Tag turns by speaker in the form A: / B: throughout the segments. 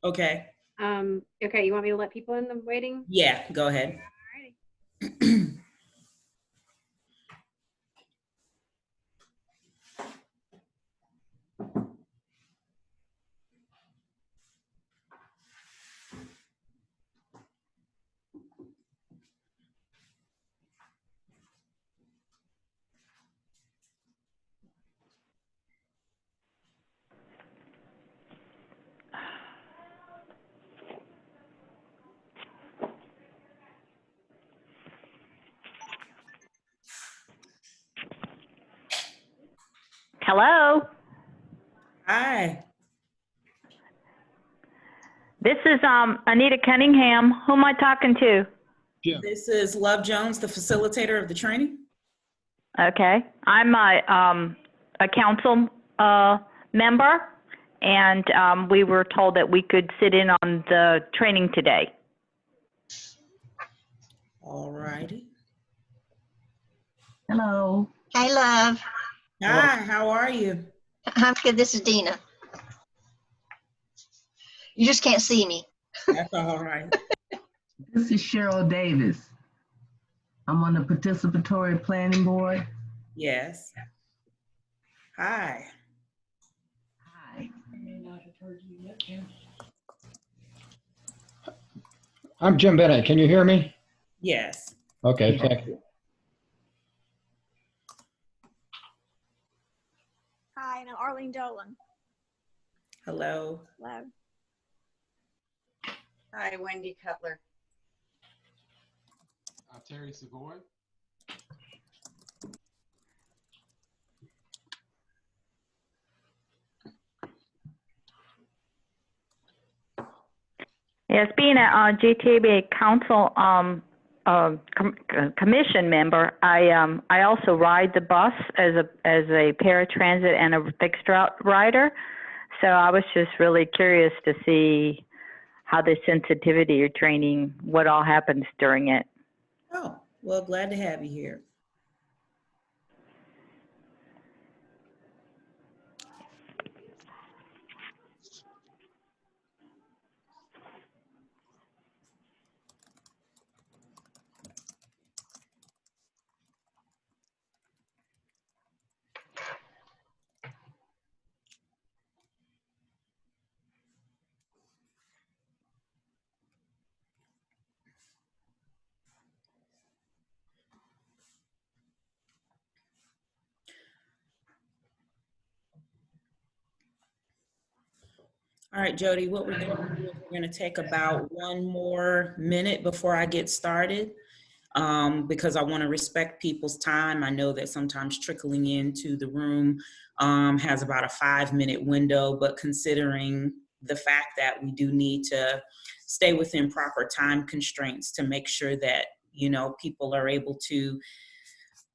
A: Okay.
B: Okay, you want me to let people in the waiting?
A: Yeah, go ahead.
B: Alrighty.
C: Hello,
A: Hi.
C: this is Anita Cunningham. Who am I talking to?
D: Yeah.
A: This is Love Jones, the facilitator of the training.
C: Okay, I'm a council member, and we were told that we could sit in on the training today.
A: All righty.
E: Hello.
F: Hi, love.
A: Hi, how are you?
F: I'm good. This is Dina. You just can't see me.
A: That's all right.
E: This is Cheryl Davis. I'm on the participatory planning board.
A: Yes. Hi.
E: Hi.
D: I'm Jim Bennett. Can you hear me?
A: Yes.
D: Okay, thank you.
G: Hi, and I'm Arlene Dolan.
A: Hello.
G: Hello.
H: Hi, Wendy Cutler.
I: Terry Savoy.
C: Yes, being a GTABA council commission member, I also ride the bus as a paratransit and a fixed route rider. So I was just really curious to see how the sensitivity or training, what all happens during it.
A: Oh, well, glad to have you here. All right, Jody, what we're going to do is we're going to take about 1 more minute before I get started because I want to respect people's time. I know that sometimes trickling into the room has about a 5-minute window, but considering the fact that we do need to stay within proper time constraints to make sure that, you know, people are able to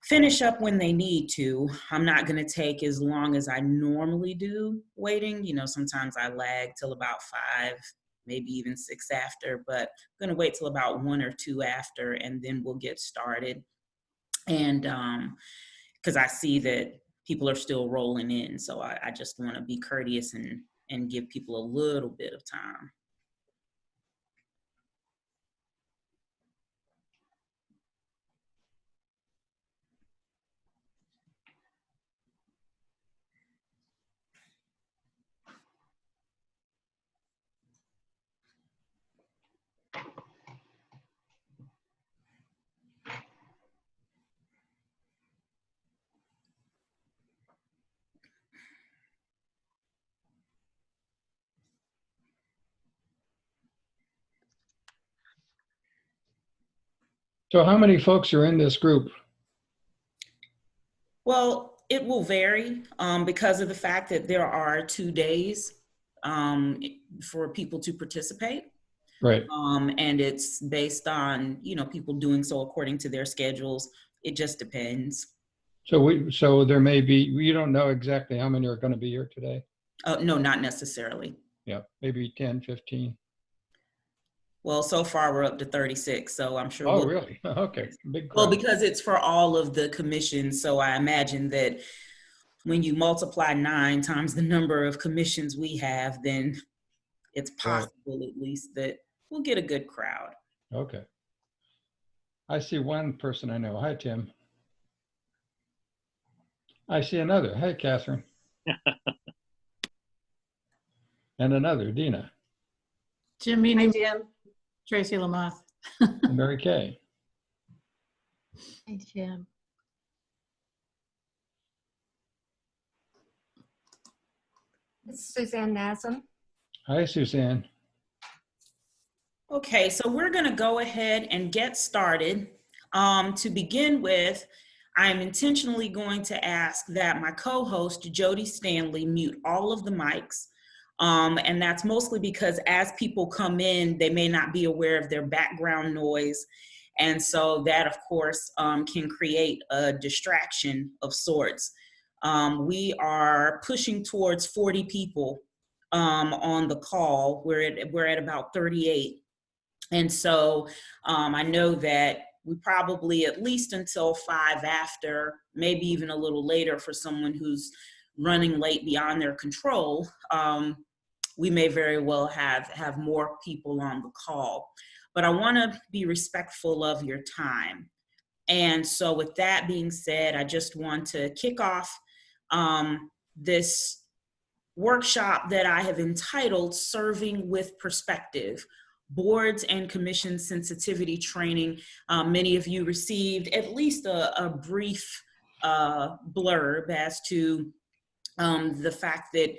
A: finish up when they need to. I'm not going to take as long as I normally do waiting. You know, sometimes I lag till about 5, maybe even 6 after, but I'm going to wait till about 1 or 2 after, and then we'll get started. And because I see that people are still rolling in, so I just want to be courteous and give people a little bit of time.
D: So how many folks are in this group?
A: Well, it will vary because of the fact that there are 2 days for people to participate.
D: Right.
A: And it's based on, you know, people doing so according to their schedules. It just depends.
D: So there may be, you don't know exactly how many are going to be here today?
A: No, not necessarily.
D: Yeah, maybe 10, 15.
A: Well, so far we're up to 36, so I'm sure.
D: Oh, really? Okay, big crowd.
A: Well, because it's for all of the commissions, so I imagine that when you multiply 9 times the number of commissions we have, then it's
D: Right.
A: possible at least that we'll get a good crowd.
D: Okay. I see one person I know. Hi, Tim. I see another. Hey, Catherine. And another, Dina.
H: Jim Meany, Tracy Lamoth.
D: And Mary Kay.
H: Hey, Jim.
I: It's Suzanne Nasm.
D: Hi, Suzanne.
A: Okay, so we're going to go ahead and get started. To begin with, I'm intentionally going to ask that my co-host, Jody Stanley, mute all of the mics. And that's mostly because as people come in, they may not be aware of their background noise. And so that, of course, can create a distraction of sorts. We are pushing towards 40 people on the call. We're at about 38. And so I know that we probably, at least until 5 after, maybe even a little later for someone who's running late beyond their control, we may very well have more people on the call. But I want to be respectful of your time. And so with that being said, I just want to kick off this workshop that I have entitled Serving with Perspective, Boards and Commission Sensitivity Training. Many of you received at least a brief blurb as to the fact that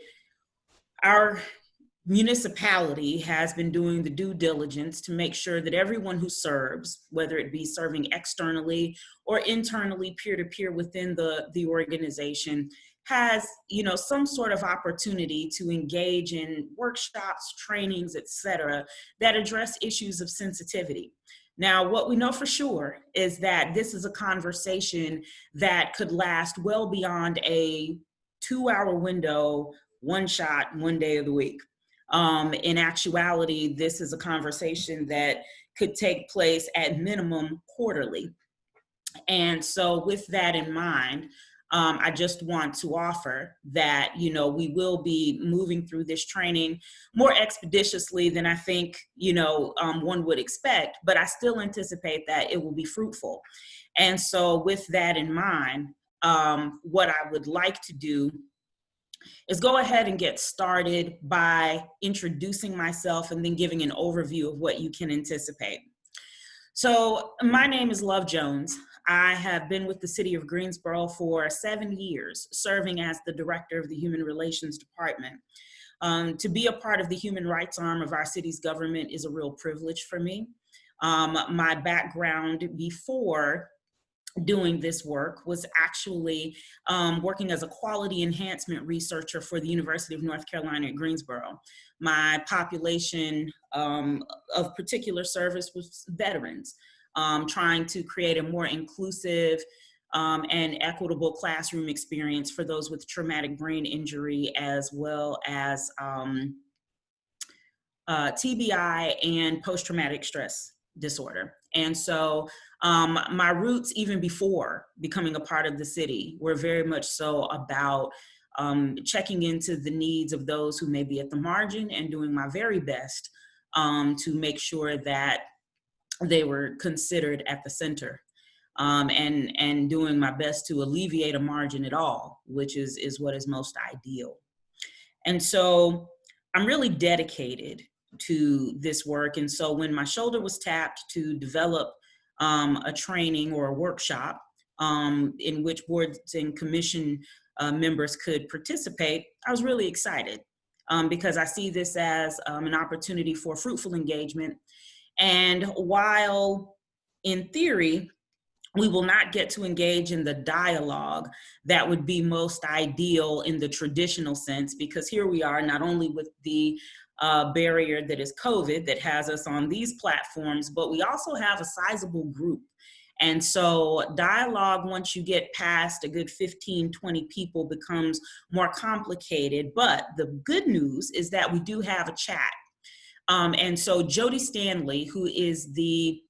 A: our municipality has been doing the due diligence to make sure that everyone who serves, whether it be serving externally or internally peer-to-peer within the organization, has, some sort of opportunity to engage in workshops, trainings, etc., that address issues of sensitivity. Now, what we know for sure is that this is a conversation that could last well beyond a 2-hour window, one shot, one day of the week. In actuality, this is a conversation that could take place at minimum quarterly. And so with that in mind, I just want to offer that, we will be moving through this training more expeditiously than I think, one would expect, but I still anticipate that it will be fruitful. And so with that in mind, what I would like to do is go ahead and get started by introducing myself and then giving an overview of what you can anticipate. So my name is Love Jones. I have been with the city of Greensboro for 7 years, serving as the director of the Human Relations Department. To be a part of the human rights arm of our city's government is a real privilege for me. My background before doing this work was actually working as a quality enhancement researcher for the University of North Carolina at Greensboro. My population of particular service was veterans, trying to create a more inclusive and equitable classroom experience for those with traumatic brain injury, as well as TBI and post-traumatic stress disorder. And so my roots, even before becoming a part of the city, were very much so about checking into the needs of those who may be at the margin and doing my very best to make sure that they were considered at the center, and doing my best to alleviate a margin at all, which is what is most ideal. And so I'm really dedicated to this work. And so when my shoulder was tapped to develop a training or a workshop in which boards and commission members could participate, I was really excited because I see this as an opportunity for fruitful engagement. And while in theory, we will not get to engage in the dialogue that would be most ideal in the traditional sense, because here we are not only with the barrier that is COVID that has us on these platforms, but we also have a sizable group. And so dialogue, once you get past a good 15, 20 people, becomes more complicated. But the good news is that we do have a chat. And so Jody Stanley, who is the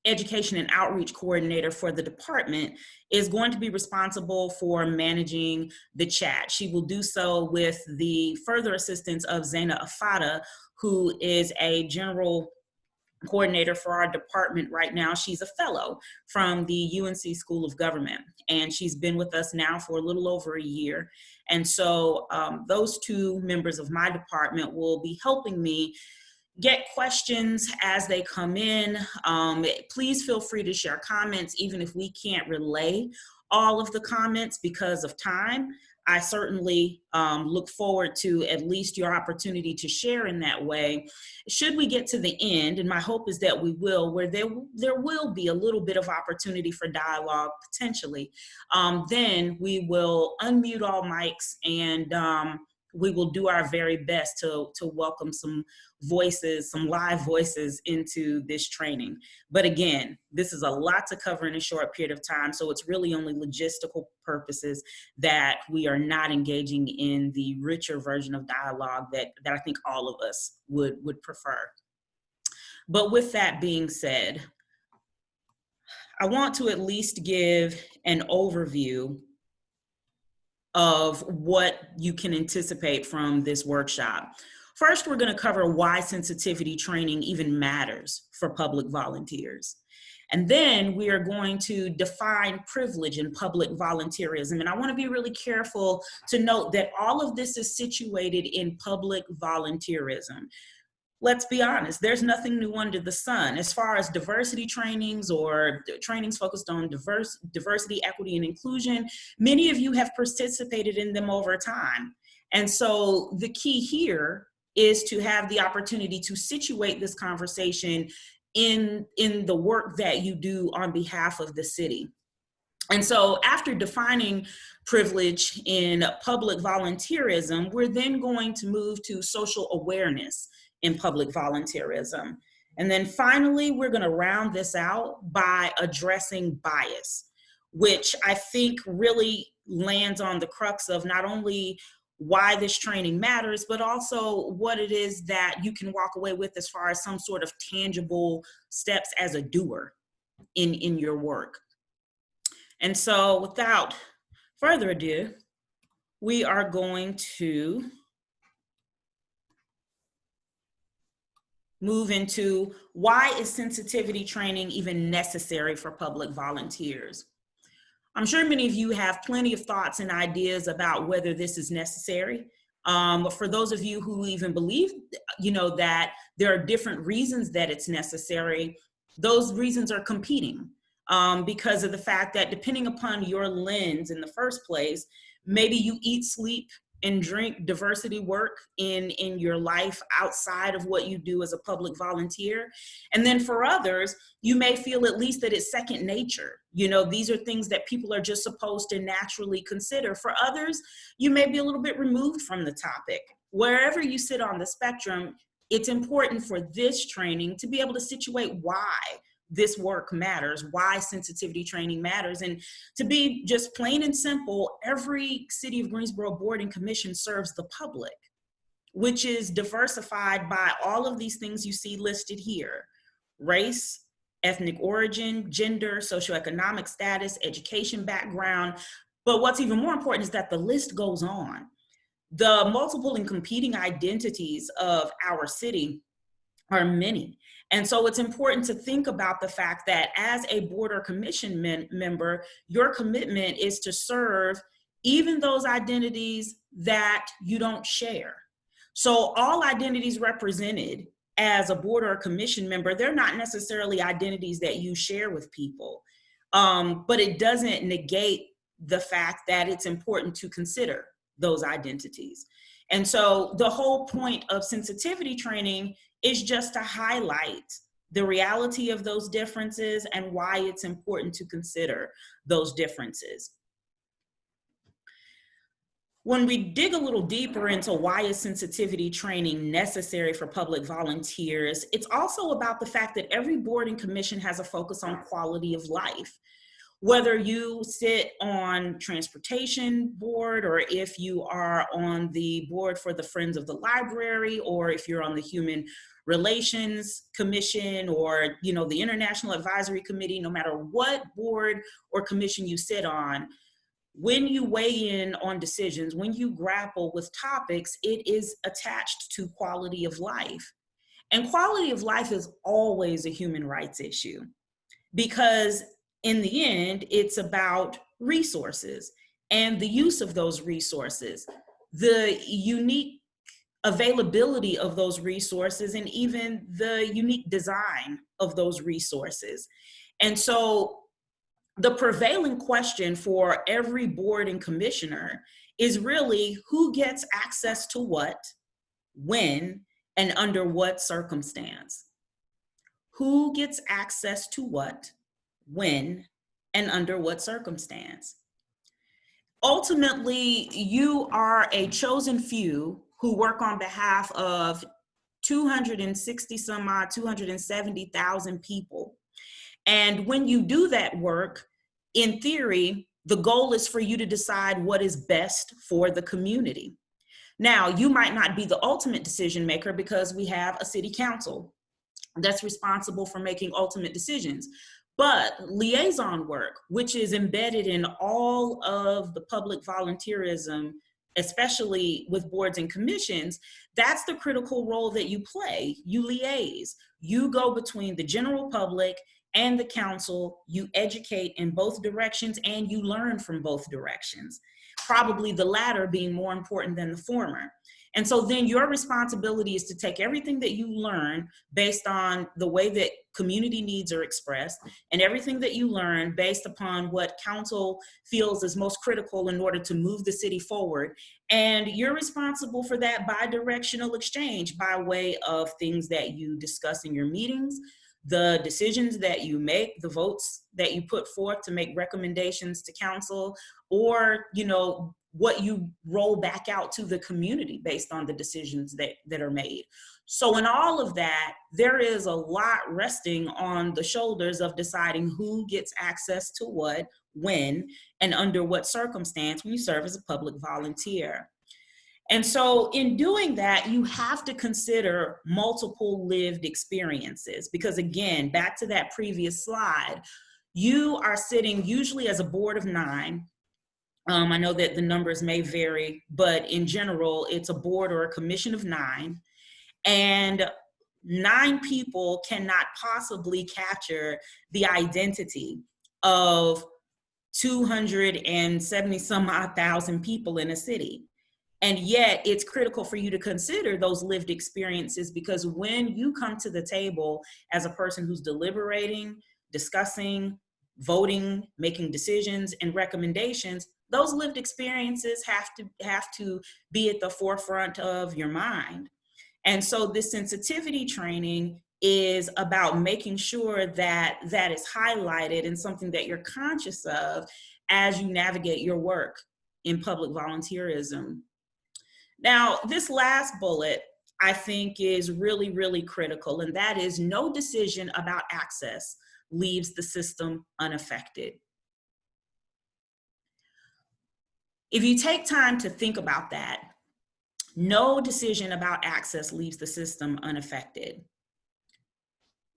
A: education and outreach coordinator for the department, is going to be responsible for managing the chat. She will do so with the further assistance of Zaina Afada, who is a general coordinator for our department right now. She's a fellow from the UNC School of Government, and she's been with us now for a little over a year. And so those two members of my department will be helping me get questions as they come in. Please feel free to share comments, even if we can't relay all of the comments because of time. I certainly look forward to at least your opportunity to share in that way. Should we get to the end, and my hope is that we will, where there will be a little bit of opportunity for dialogue potentially, then we will unmute all mics and we will do our very best to welcome some voices, some live voices into this training. But again, this is a lot to cover in a short period of time, so it's really only logistical purposes that we are not engaging in the richer version of dialogue that I think all of us would prefer. But with that being said, I want to at least give an overview of what you can anticipate from this workshop. First, we're going to cover why sensitivity training even matters for public volunteers. And then we are going to define privilege and public volunteerism. And I want to be really careful to note that all of this is situated in public volunteerism. Let's be honest, there's nothing new under the sun. As far as diversity trainings or trainings focused on diversity, equity, and inclusion, many of you have participated in them over time. And so the key here is to have the opportunity to situate this conversation in the work that you do on behalf of the city. And so after defining privilege in public volunteerism, we're then going to move to social awareness in public volunteerism. And then finally, we're going to round this out by addressing bias, which I think really lands on the crux of not only why this training matters, but also what it is that you can walk away with as far as some sort of tangible steps as a doer in your work. And so without further ado, we are going to move into why is sensitivity training even necessary for public volunteers? I'm sure many of you have plenty of thoughts and ideas about whether this is necessary. For those of you who even believe, that there are different reasons that it's necessary, those reasons are competing because of the fact that depending upon your lens in the first place, maybe you eat, sleep, and drink diversity work in your life outside of what you do as a public volunteer. And then for others, you may feel at least that it's second nature. These are things that people are just supposed to naturally consider. For others, you may be a little bit removed from the topic. Wherever you sit on the spectrum, it's important for this training to be able to situate why this work matters, why sensitivity training matters. And to be just plain and simple, every City of Greensboro Board and Commission serves the public, which is diversified by all of these things you see listed here: race, ethnic origin, gender, socioeconomic status, education background. But what's even more important is that the list goes on. The multiple and competing identities of our city are many. And so it's important to think about the fact that as a board or commission member, your commitment is to serve even those identities that you don't share. So all identities represented as a board or a commission member, they're not necessarily identities that you share with people, but it doesn't negate the fact that it's important to consider those identities. And so the whole point of sensitivity training is just to highlight the reality of those differences and why it's important to consider those differences. When we dig a little deeper into why is sensitivity training necessary for public volunteers, it's also about the fact that every board and commission has a focus on quality of life. Whether you sit on transportation board, or if you are on the board for the Friends of the Library, or if you're on the Human Relations Commission, or the International Advisory Committee, no matter what board or commission you sit on, when you weigh in on decisions, when you grapple with topics, it is attached to quality of life. And quality of life is always a human rights issue, because in the end, it's about resources and the use of those resources, the unique availability of those resources, and even the unique design of those resources. And so the prevailing question for every board and commissioner is really who gets access to what, when, and under what circumstance. Who gets access to what, when, and under what circumstance. Ultimately, you are a chosen few who work on behalf of 270,000 people. And when you do that work, in theory, the goal is for you to decide what is best for the community. Now, you might not be the ultimate decision maker, because we have a city council that's responsible for making ultimate decisions. But liaison work, which is embedded in all of the public volunteerism, especially with boards and commissions, that's the critical role that you play. You liaise. You go between the general public and the council. You educate in both directions, and you learn from both directions, probably the latter being more important than the former. And so then your responsibility is to take everything that you learn based on the way that community needs are expressed, and everything that you learn based upon what council feels is most critical in order to move the city forward. And you're responsible for that bi-directional exchange by way of things that you discuss in your meetings, the decisions that you make, the votes that you put forth to make recommendations to council, or, what you roll back out to the community based on the decisions that are made. So in all of that, there is a lot resting on the shoulders of deciding who gets access to what, when, and under what circumstance when you serve as a public volunteer. And so in doing that, you have to consider multiple lived experiences, because again, back to that previous slide, you are sitting usually as a board of 9. I know that the numbers may vary, but in general, it's a board or a commission of 9. And 9 people cannot possibly capture the identity of 270 some odd thousand people in a city. And yet it's critical for you to consider those lived experiences, because when you come to the table as a person who's deliberating, discussing, voting, making decisions and recommendations, those lived experiences have to be at the forefront of your mind. And so this sensitivity training is about making sure that that is highlighted and something that you're conscious of as you navigate your work in public volunteerism. Now, this last bullet, I think, is really, really critical, and that is no decision about access leaves the system unaffected. If you take time to think about that, no decision about access leaves the system unaffected.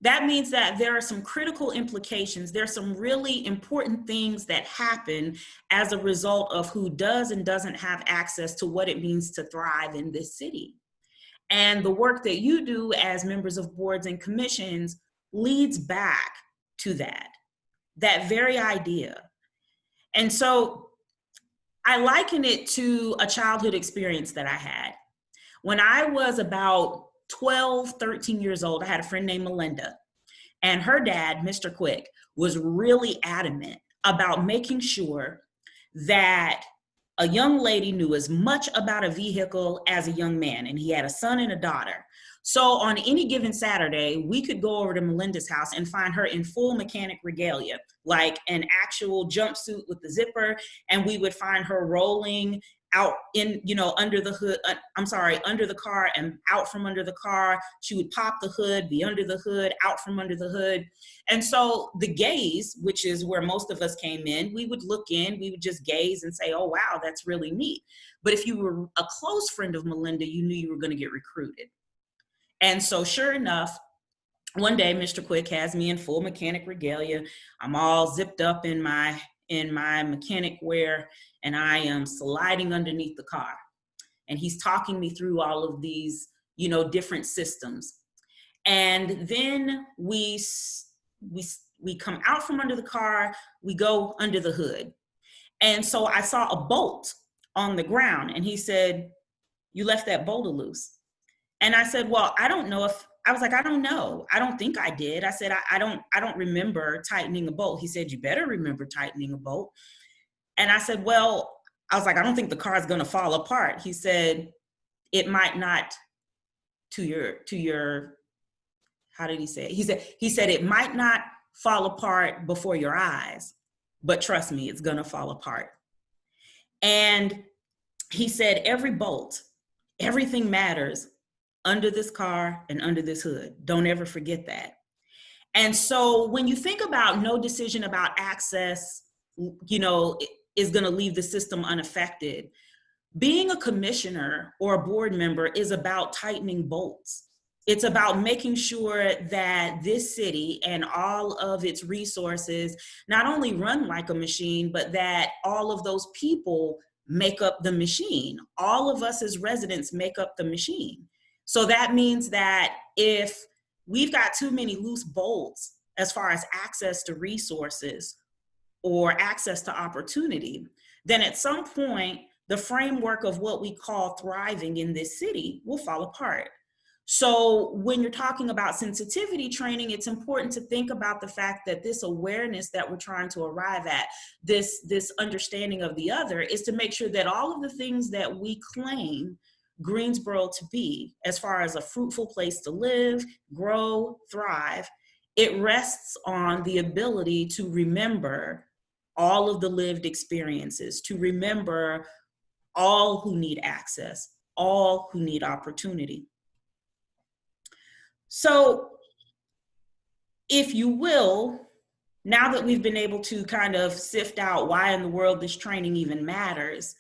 A: That means that there are some critical implications. There are some really important things that happen as a result of who does and doesn't have access to what it means to thrive in this city. And the work that you do as members of boards and commissions leads back to that very idea. And so I liken it to a childhood experience that I had. When I was about 12, 13 years old, I had a friend named Melinda, and her dad, Mr. Quick, was really adamant about making sure that a young lady knew as much about a vehicle as a young man, and he had a son and a daughter. So on any given Saturday, we could go over to Melinda's house and find her in full mechanic regalia, like an actual jumpsuit with the zipper, and we would find her rolling out in, under the hood, under the car and out from under the car. She would pop the hood, be under the hood, out from under the hood. And so the gaze, which is where most of us came in, we would look in, we would just gaze and say, oh, wow, that's really neat. But if you were a close friend of Melinda, you knew you were going to get recruited. And so sure enough, one day, Mr. Quick has me in full mechanic regalia. I'm all zipped up in my mechanic wear, and I am sliding underneath the car. And he's talking me through all of these, different systems. And then we come out from under the car, we go under the hood. And so I saw a bolt on the ground, and he said, you left that bolt loose. And I said, well, I don't know. I don't think I did. I said, I don't remember tightening a bolt. He said, you better remember tightening a bolt. And I said, well, I don't think the car is going to fall apart. He said, it might not to your, how did he say it? He said, it might not fall apart before your eyes, but trust me, it's going to fall apart. And he said, every bolt, everything matters under this car and under this hood. Don't ever forget that. And so when you think about no decision about access, is going to leave the system unaffected, being a commissioner or a board member is about tightening bolts. It's about making sure that this city and all of its resources not only run like a machine, but that all of those people make up the machine. All of us as residents make up the machine. So that means that if we've got too many loose bolts as far as access to resources or access to opportunity, then at some point, the framework of what we call thriving in this city will fall apart. So when you're talking about sensitivity training, it's important to think about the fact that this awareness that we're trying to arrive at, this understanding of the other, is to make sure that all of the things that we claim Greensboro to be, as far as a fruitful place to live, grow, thrive, it rests on the ability to remember all of the lived experiences, to remember all who need access, all who need opportunity. So if you will, now that we've been able to kind of sift out why in the world this training even matters,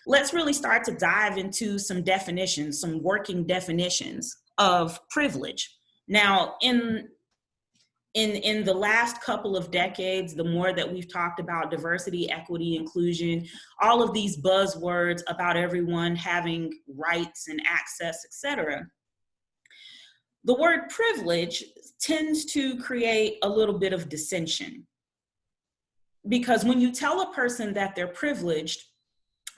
A: let's really start to dive into some definitions, some working definitions of privilege. Now, in the last couple of decades, the more that we've talked about diversity, equity, inclusion, all of these buzzwords about everyone having rights and access, etc., the word privilege tends to create a little bit of dissension. Because when you tell a person that they're privileged,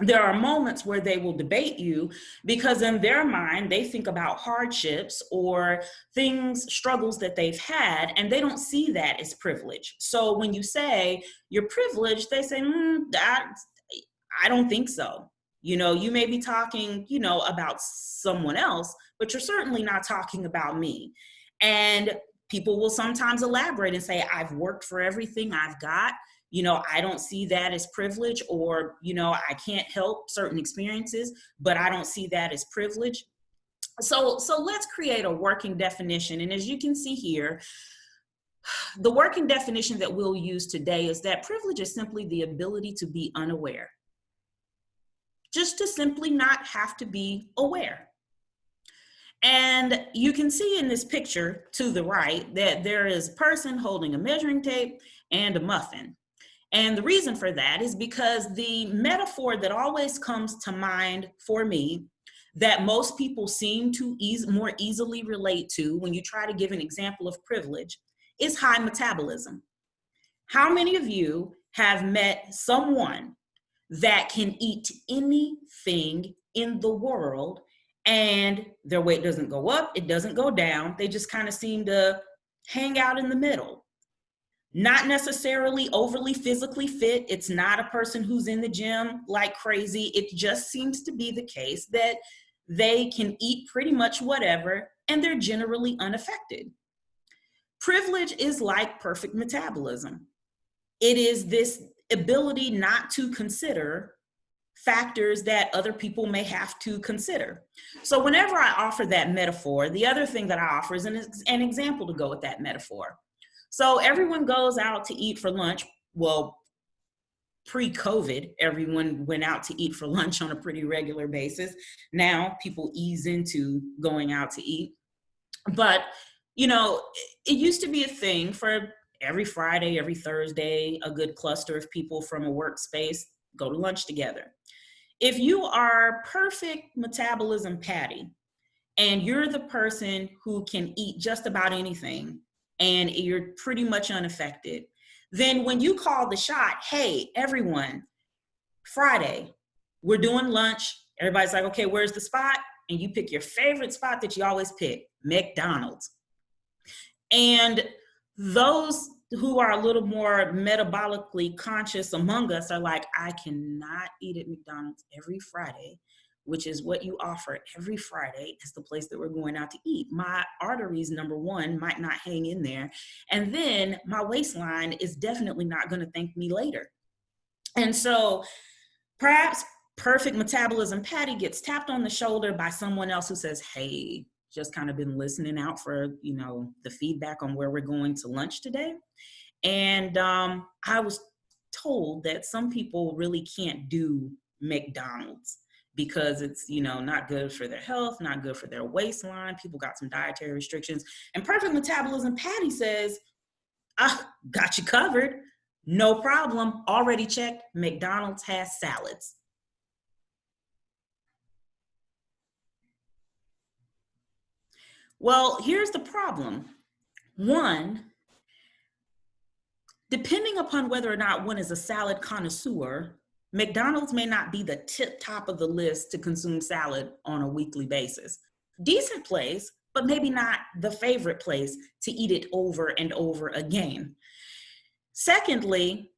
A: there are moments where they will debate you because in their mind, they think about hardships or things, struggles that they've had, and they don't see that as privilege. So when you say you're privileged, they say, I don't think so. You may be talking, about someone else, but you're certainly not talking about me. And people will sometimes elaborate and say, I've worked for everything I've got. I don't see that as privilege, or, I can't help certain experiences, but I don't see that as privilege. So let's create a working definition. And as you can see here, the working definition that we'll use today is that privilege is simply the ability to be unaware. Just to simply not have to be aware. And you can see in this picture to the right that there is a person holding a measuring tape and a muffin. And the reason for that is because the metaphor that always comes to mind for me, that most people seem to more easily relate to when you try to give an example of privilege, is high metabolism. How many of you have met someone that can eat anything in the world and their weight doesn't go up, it doesn't go down, they just kind of seem to hang out in the middle? Not necessarily overly physically fit. It's not a person who's in the gym like crazy. It just seems to be the case that they can eat pretty much whatever and they're generally unaffected. Privilege is like perfect metabolism. It is this ability not to consider factors that other people may have to consider. So whenever I offer that metaphor, the other thing that I offer is an example to go with that metaphor. So everyone goes out to eat for lunch. Well, pre-COVID, everyone went out to eat for lunch on a pretty regular basis. Now people ease into going out to eat. But, you know, it used to be a thing for every Friday, every Thursday, a good cluster of people from a workspace go to lunch together. If you are perfect metabolism Patty, and you're the person who can eat just about anything, and you're pretty much unaffected, then when you call the shot, hey, everyone, Friday, we're doing lunch. Everybody's like, okay, where's the spot? And you pick your favorite spot that you always pick, McDonald's. And those who are a little more metabolically conscious among us are like, I cannot eat at McDonald's every Friday, which is what you offer every Friday as the place that we're going out to eat. My arteries, number one, might not hang in there. And then my waistline is definitely not going to thank me later. And so perhaps perfect metabolism Patty gets tapped on the shoulder by someone else who says, hey, just kind of been listening out for, you know, the feedback on where we're going to lunch today. And I was told that some people really can't do McDonald's because it's, you know, not good for their health, not good for their waistline. People got some dietary restrictions. And perfect metabolism Patty says, got you covered. No problem. Already checked. McDonald's has salads. Well, here's the problem. One, depending upon whether or not one is a salad connoisseur, McDonald's may not be the tip top of the list to consume salad on a weekly basis. Decent place, but maybe not the favorite place to eat it over and over again. Secondly,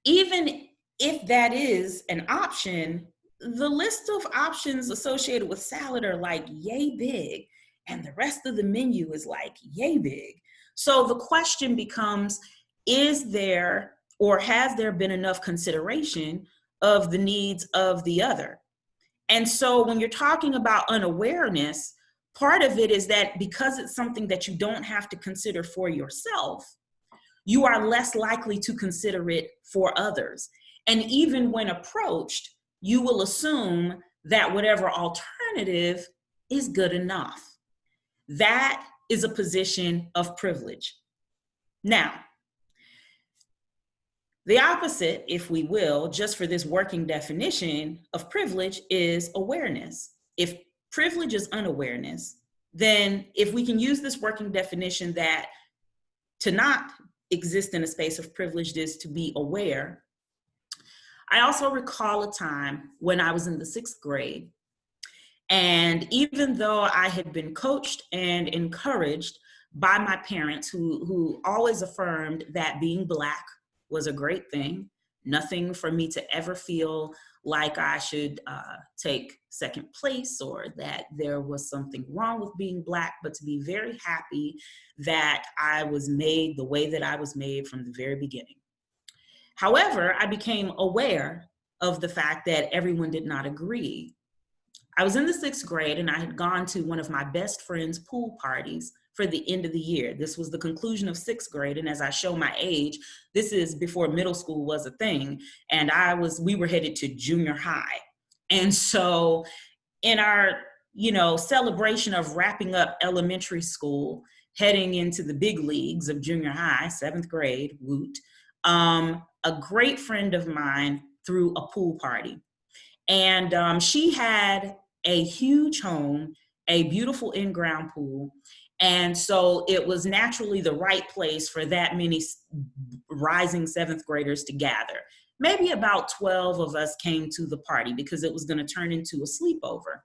A: even if that is an option, the list of options associated with salad are like yay big, and the rest of the menu is like yay big. So the question becomes, is there or has there been enough consideration of the needs of the other? And so when you're talking about unawareness, part of it is that because it's something that you don't have to consider for yourself, you are less likely to consider it for others. And even when approached, you will assume that whatever alternative is good enough. That is a position of privilege. Now, the opposite, if we will, just for this working definition of privilege is awareness. If privilege is unawareness, then if we can use this working definition that to not exist in a space of privilege is to be aware. I also recall a time when I was in the 6th grade, and even though I had been coached and encouraged by my parents who always affirmed that being Black was a great thing, nothing for me to ever feel like I should take second place or that there was something wrong with being Black, but to be very happy that I was made the way that I was made from the very beginning. However, I became aware of the fact that everyone did not agree. I was in the 6th grade and I had gone to one of my best friend's pool parties for the end of the year. This was the conclusion of 6th grade. And as I show my age, this is before middle school was a thing. And we were headed to junior high. And so in our, celebration of wrapping up elementary school, heading into the big leagues of junior high, 7th grade, woot, a great friend of mine threw a pool party. And she had a huge home, a beautiful in-ground pool. And so it was naturally the right place for that many rising 7th graders to gather. Maybe about 12 of us came to the party because it was going to turn into a sleepover.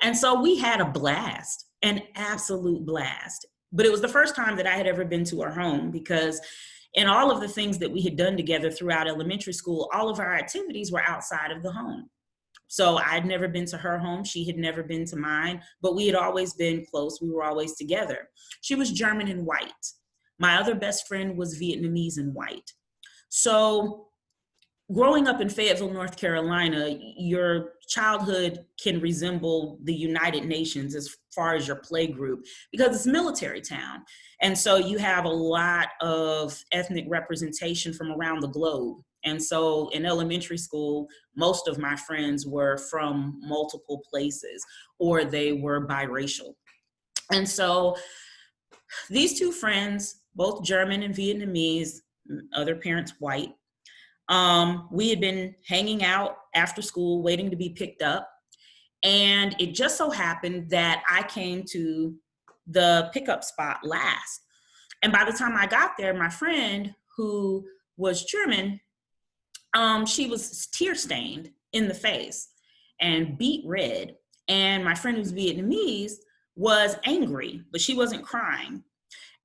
A: And so we had a blast, an absolute blast. But it was the first time that I had ever been to her home because in all of the things that we had done together throughout elementary school, all of our activities were outside of the home. So I'd never been to her home. She had never been to mine, but we had always been close. We were always together. She was German and white. My other best friend was Vietnamese and white. So growing up in Fayetteville, North Carolina, your childhood can resemble the United Nations as far as your play group, because it's military town. And so you have a lot of ethnic representation from around the globe. And so in elementary school, most of my friends were from multiple places, or they were biracial. And so these two friends, both German and Vietnamese, other parents white, we had been hanging out after school, waiting to be picked up. And it just so happened that I came to the pickup spot last. And by the time I got there, my friend, who was German, she was tear stained in the face and beet red. And my friend who's Vietnamese was angry, but she wasn't crying.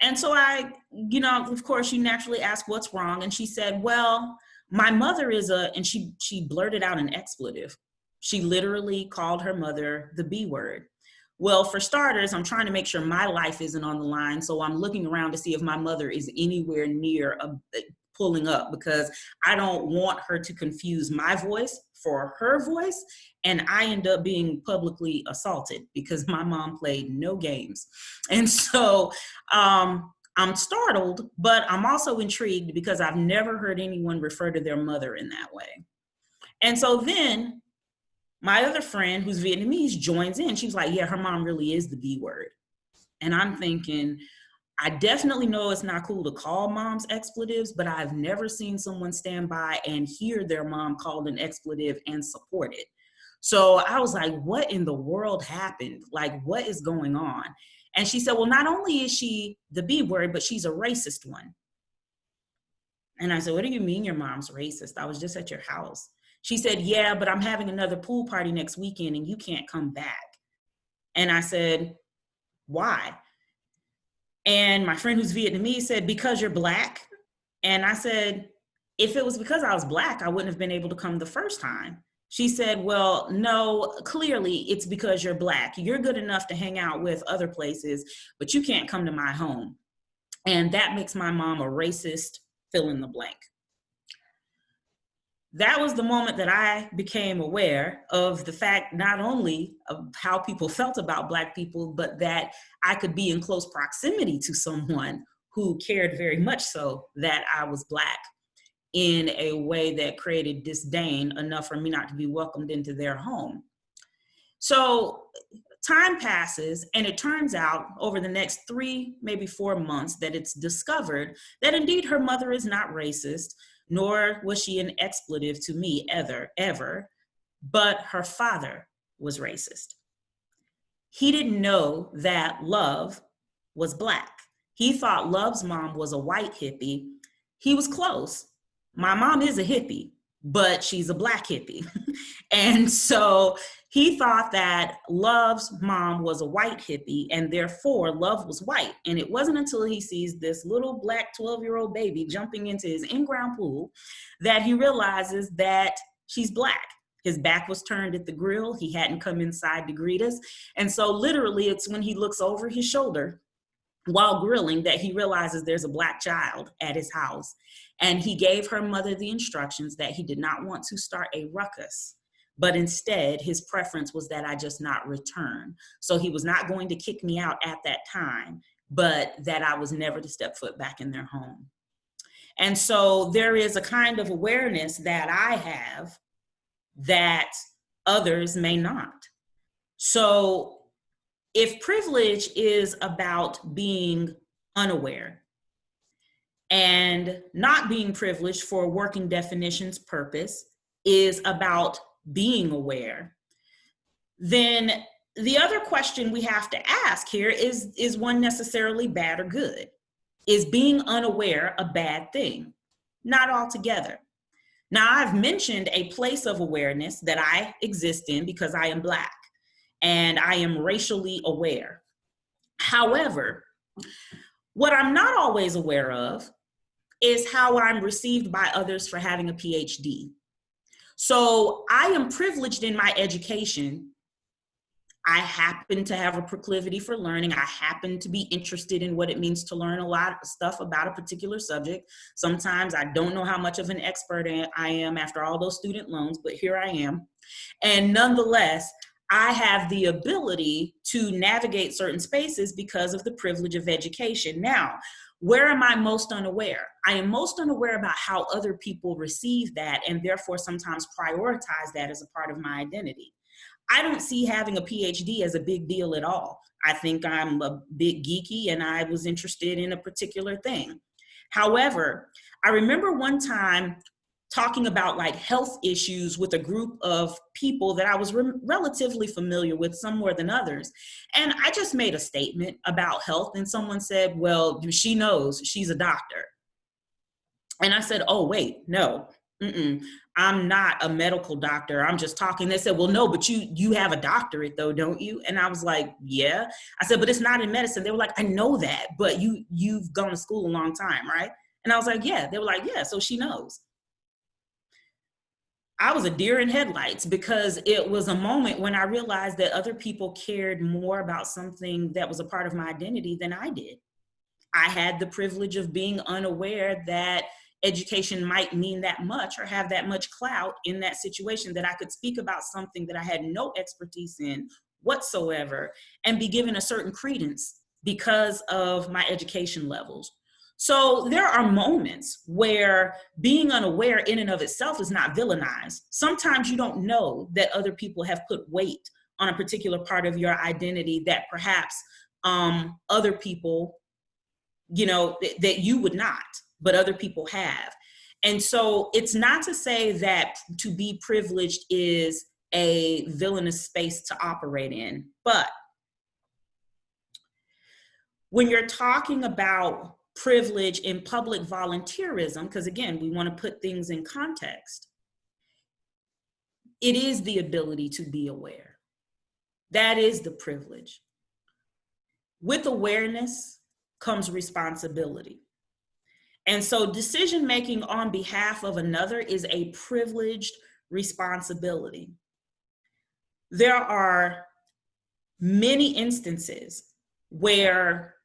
A: And so I, of course, you naturally ask what's wrong. And she said, well, my mother is and she blurted out an expletive. She literally called her mother the B word. Well, for starters, I'm trying to make sure my life isn't on the line. So I'm looking around to see if my mother is anywhere near pulling up, because I don't want her to confuse my voice for her voice. And I end up being publicly assaulted because my mom played no games. And so I'm startled, but I'm also intrigued because I've never heard anyone refer to their mother in that way. And so then my other friend who's Vietnamese joins in. She was like, yeah, her mom really is the B word. And I'm thinking, I definitely know it's not cool to call moms expletives, but I've never seen someone stand by and hear their mom called an expletive and support it. So I was like, what in the world happened? Like, what is going on? And she said, well, not only is she the B word, but she's a racist one. And I said, what do you mean your mom's racist? I was just at your house. She said, yeah, but I'm having another pool party next weekend and you can't come back. And I said, why? And my friend who's Vietnamese said, because you're Black. And I said, if it was because I was Black, I wouldn't have been able to come the first time. She said, well, no, clearly it's because you're Black. You're good enough to hang out with other places, but you can't come to my home. And that makes my mom a racist, fill in the blank. That was the moment that I became aware of the fact not only of how people felt about Black people, but that I could be in close proximity to someone who cared very much so that I was Black in a way that created disdain enough for me not to be welcomed into their home. So time passes, and it turns out over the next 3, maybe 4 months that it's discovered that indeed her mother is not racist, nor was she an expletive to me ever, but her father was racist. He didn't know that Love was Black. He thought Love's mom was a white hippie. He was close. My mom is a hippie, but she's a Black hippie. And so he thought that Love's mom was a white hippie, and therefore Love was white. And it wasn't until he sees this little Black 12-year-old baby jumping into his in-ground pool that he realizes that she's Black. His back was turned at the grill. He hadn't come inside to greet us. And so literally it's when he looks over his shoulder while grilling that he realizes there's a Black child at his house. And he gave her mother the instructions that he did not want to start a ruckus, but instead his preference was that I just not return. So he was not going to kick me out at that time, but that I was never to step foot back in their home. And so there is a kind of awareness that I have that others may not. So if privilege is about being unaware, and not being privileged for working definitions purpose is about being aware, then the other question we have to ask here is one necessarily bad or good? Is being unaware a bad thing? Not altogether. Now, I've mentioned a place of awareness that I exist in because I am Black and I am racially aware. However, what I'm not always aware of is how I'm received by others for having a PhD. So I am privileged in my education. I happen to have a proclivity for learning. I happen to be interested in what it means to learn a lot of stuff about a particular subject. Sometimes I don't know how much of an expert I am after all those student loans, but here I am. And nonetheless, I have the ability to navigate certain spaces because of the privilege of education. Now, where am I most unaware? I am most unaware about how other people receive that and therefore sometimes prioritize that as a part of my identity. I don't see having a PhD as a big deal at all. I think I'm a bit geeky and I was interested in a particular thing. However, I remember one time talking about like health issues with a group of people that I was relatively familiar with, some more than others. And I just made a statement about health and someone said, well, she knows, she's a doctor. And I said, oh, wait, no. I'm not a medical doctor. I'm just talking. They said, well, no, but you have a doctorate though, don't you? And I was like, yeah. I said, but it's not in medicine. They were like, I know that, but you've gone to school a long time, right? And I was like, yeah. They were like, yeah, so she knows. I was a deer in headlights because it was a moment when I realized that other people cared more about something that was a part of my identity than I did. I had the privilege of being unaware that education might mean that much or have that much clout in that situation, that I could speak about something that I had no expertise in whatsoever and be given a certain credence because of my education levels. So there are moments where being unaware in and of itself is not villainized. Sometimes you don't know that other people have put weight on a particular part of your identity that perhaps other people, that you would not, but other people have. And so it's not to say that to be privileged is a villainous space to operate in, but when you're talking about privilege in public volunteerism, because again, we want to put things in context, it is the ability to be aware. That is the privilege. With awareness comes responsibility. And so decision-making on behalf of another is a privileged responsibility. There are many instances where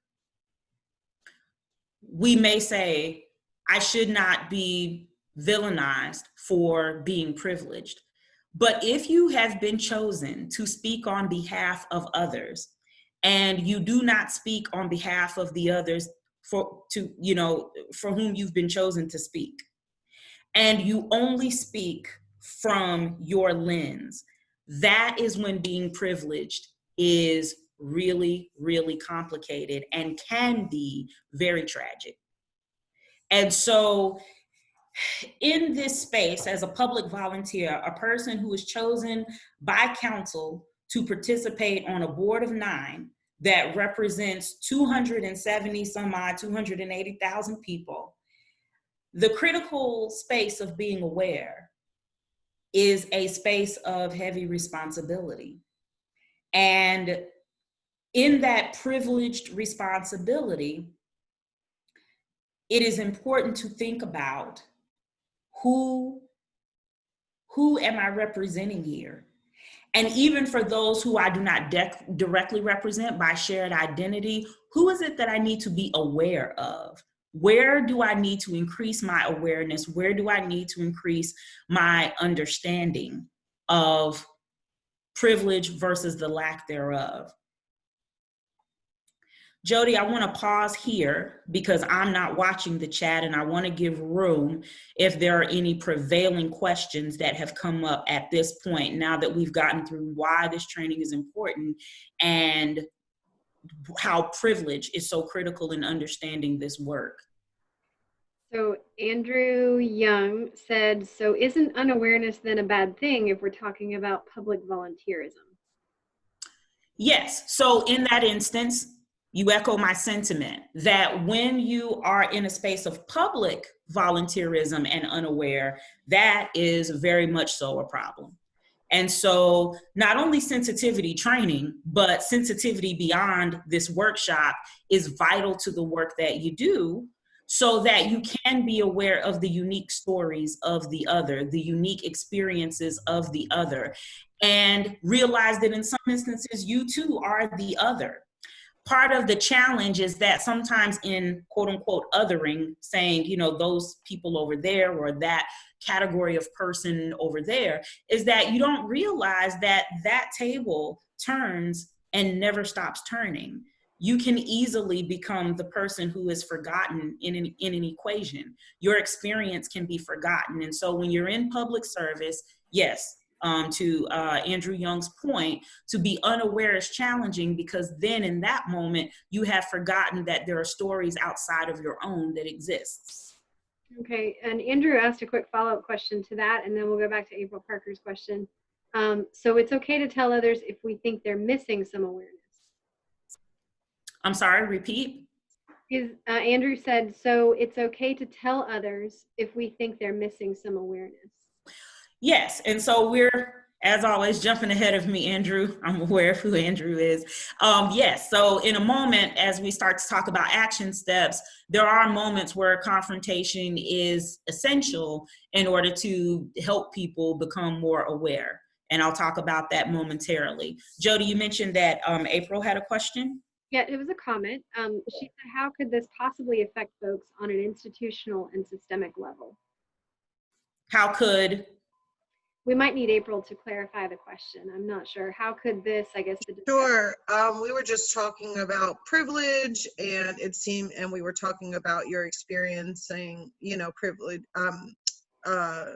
A: we may say, I should not be villainized for being privileged. But if you have been chosen to speak on behalf of others, and you do not speak on behalf of the others for whom you've been chosen to speak, and you only speak from your lens, that is when being privileged is really, really complicated and can be very tragic. And so in this space, as a public volunteer, a person who is chosen by council to participate on a board of 9 that represents 280,000 people, the critical space of being aware is a space of heavy responsibility. And in that privileged responsibility, it is important to think about who am I representing here? And even for those who I do not directly represent by shared identity, who is it that I need to be aware of? Where do I need to increase my awareness? Where do I need to increase my understanding of privilege versus the lack thereof? Jody, I want to pause here because I'm not watching the chat and I want to give room if there are any prevailing questions that have come up at this point now that we've gotten through why this training is important and how privilege is so critical in understanding this work.
B: So Andrew Young said, so isn't unawareness then a bad thing if we're talking about public volunteerism?
A: Yes, so in that instance, you echo my sentiment that when you are in a space of public volunteerism and unaware, that is very much so a problem. And so not only sensitivity training, but sensitivity beyond this workshop is vital to the work that you do, so that you can be aware of the unique stories of the other, the unique experiences of the other, and realize that in some instances, you too are the other. Part of the challenge is that sometimes in quote unquote othering, saying, you know, those people over there or that category of person over there, is that you don't realize that that table turns and never stops turning. You can easily become the person who is forgotten in an equation. Your experience can be forgotten. And so when you're in public service, yes, to Andrew Young's point, to be unaware is challenging, because then in that moment, you have forgotten that there are stories outside of your own that exist.
B: Okay, and Andrew asked a quick follow-up question to that, and then we'll go back to April Parker's question. So it's okay to tell others if we think they're missing some awareness.
A: I'm sorry, repeat.
B: Andrew said, so it's okay to tell others if we think they're missing some awareness.
A: Yes, and so we're, as always, jumping ahead of me, Andrew. I'm aware of who Andrew is. Yes, so in a moment, as we start to talk about action steps, there are moments where confrontation is essential in order to help people become more aware. And I'll talk about that momentarily. Jody, you mentioned that April had a question?
B: Yeah, it was a comment. She said, how could this possibly affect folks on an institutional and systemic level?
A: How could?
B: We might need April to clarify the question. I'm not sure. How could this, I guess, the
J: Sure. We were just talking about privilege, and it seemed, and we were talking about your experiencing, you know, privilege,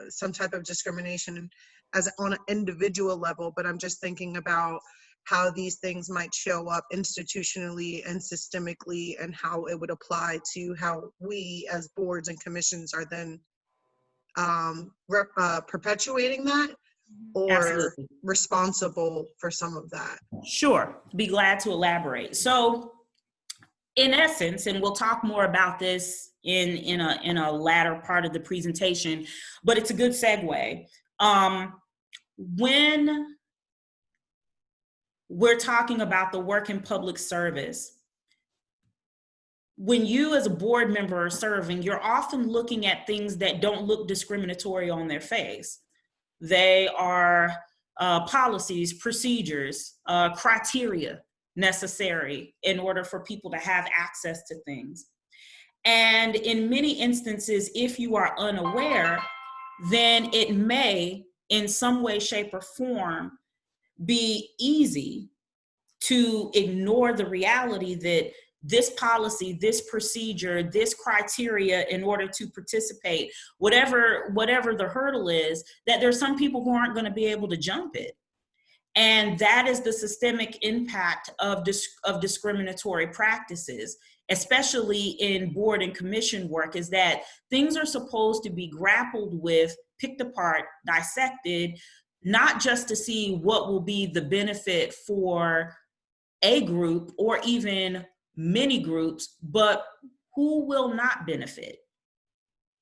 J: some type of discrimination as on an individual level. But I'm just thinking about how these things might show up institutionally and systemically, and how it would apply to how we as boards and commissions are then perpetuating that, or
A: Absolutely.
J: responsible for some of that.
A: Sure, be glad to elaborate. So in essence, and we'll talk more about this in a latter part of the presentation, but it's a good segue. When we're talking about the work in public service, when you as a board member are serving, you're often looking at things that don't look discriminatory on their face. They are policies, procedures, criteria necessary in order for people to have access to things. And in many instances, if you are unaware, then it may, in some way, shape, or form, be easy to ignore the reality that this policy, this procedure, this criteria in order to participate, whatever the hurdle is, that there's some people who aren't going to be able to jump it. And that is the systemic impact of discriminatory practices, especially in board and commission work, is that things are supposed to be grappled with, picked apart, dissected, not just to see what will be the benefit for a group or even many groups, but who will not benefit.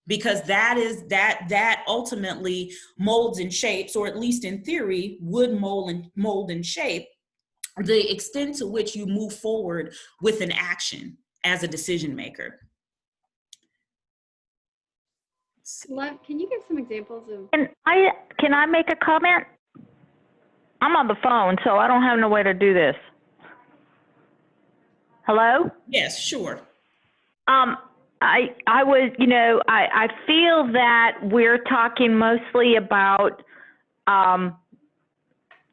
A: Because that ultimately molds and shapes, or at least in theory, would mold and shape the extent to which you move forward with an action as a decision maker.
B: Love, can you give some examples of?
C: Can I make a comment? I'm on the phone, so I don't have no way to do this. Hello?
A: Yes, sure.
C: I was, you know, I feel that we're talking mostly about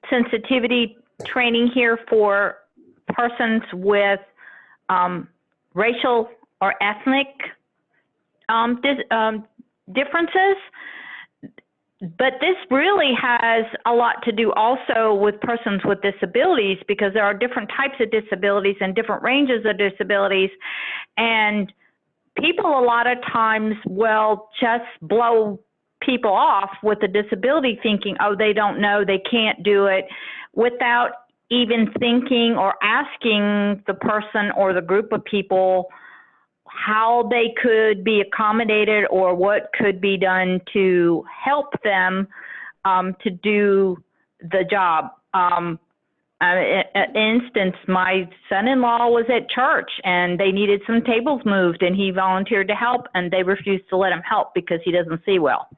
C: sensitivity training here for persons with racial or ethnic differences. But this really has a lot to do also with persons with disabilities, because there are different types of disabilities and different ranges of disabilities. And people a lot of times will just blow people off with a disability, thinking, oh, they don't know, they can't do it, without even thinking or asking the person or the group of people how they could be accommodated or what could be done to help them to do the job. Instance, my son-in-law was at church and they needed some tables moved and he volunteered to help and they refused to let him help because he doesn't see well.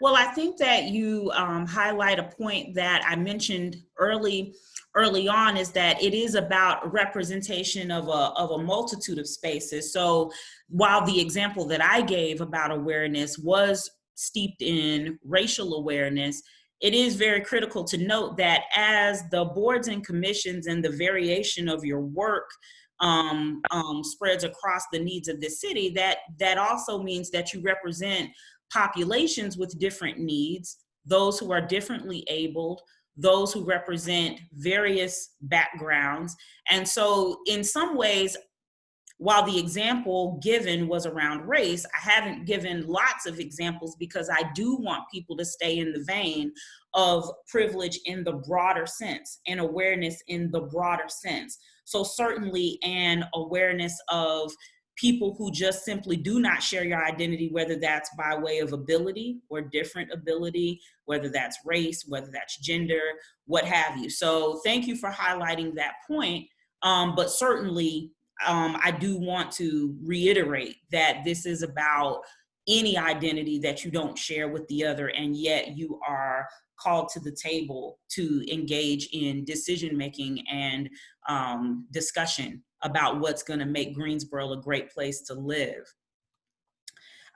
A: Well, I think that you highlight a point that I mentioned early on, is that it is about representation of a multitude of spaces. So while the example that I gave about awareness was steeped in racial awareness, it is very critical to note that as the boards and commissions and the variation of your work spreads across the needs of this city, that also means that you represent populations with different needs, those who are differently abled, those who represent various backgrounds. And so in some ways, while the example given was around race, I haven't given lots of examples because I do want people to stay in the vein of privilege in the broader sense and awareness in the broader sense. So certainly an awareness of people who just simply do not share your identity, whether that's by way of ability or different ability, whether that's race, whether that's gender, what have you. So thank you for highlighting that point. But certainly, I do want to reiterate that this is about any identity that you don't share with the other, and yet you are called to the table to engage in decision-making and discussion about what's going to make Greensboro a great place to live.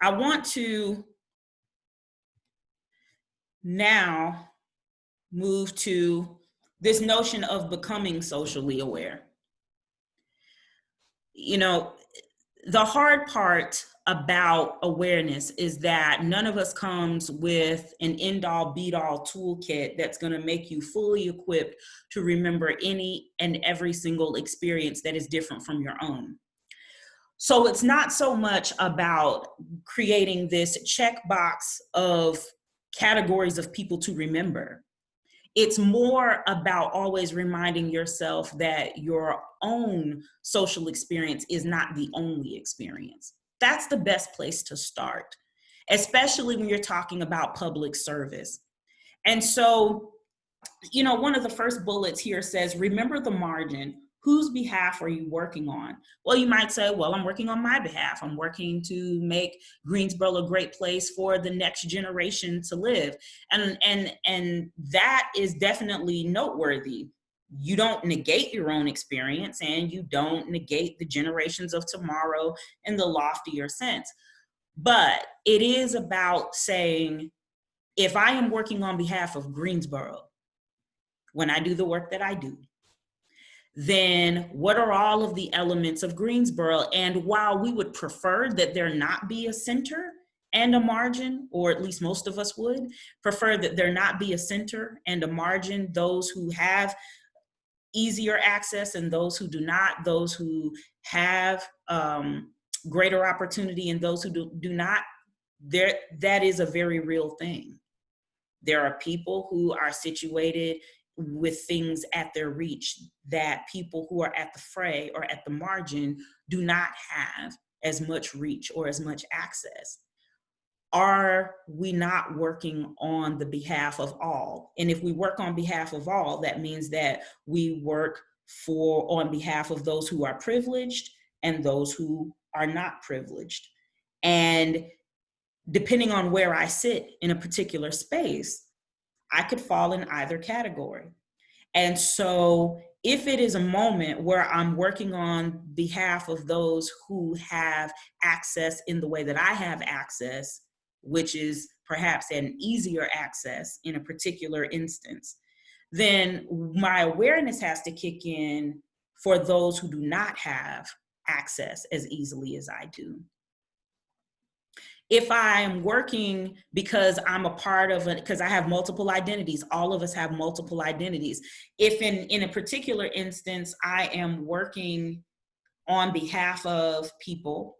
A: I want to now move to this notion of becoming socially aware. You know, the hard part about awareness is that none of us comes with an end-all be-all toolkit that's going to make you fully equipped to remember any and every single experience that is different from your own. So it's not so much about creating this checkbox of categories of people to remember. It's more about always reminding yourself that your own social experience is not the only experience. That's the best place to start, especially when you're talking about public service. And so, you know, one of the first bullets here says, remember the margin. Whose behalf are you working on? Well, you might say, well, I'm working on my behalf. I'm working to make Greensboro a great place for the next generation to live. And that is definitely noteworthy. You don't negate your own experience and you don't negate the generations of tomorrow in the loftier sense. But it is about saying, if I am working on behalf of Greensboro, when I do the work that I do, then what are all of the elements of Greensboro? And while we would prefer that there not be a center and a margin, or at least most of us would prefer that there not be a center and a margin, those who have easier access and those who do not, those who have greater opportunity and those who do not, that is a very real thing. There are people who are situated with things at their reach that people who are at the fray or at the margin do not have as much reach or as much access. Are we not working on the behalf of all? And if we work on behalf of all, that means that we work on behalf of those who are privileged and those who are not privileged. And depending on where I sit in a particular space, I could fall in either category. And so if it is a moment where I'm working on behalf of those who have access in the way that I have access, which is perhaps an easier access in a particular instance, then my awareness has to kick in for those who do not have access as easily as I do. If I am working because I'm a part of it, because I have multiple identities, all of us have multiple identities. If in a particular instance, I am working on behalf of people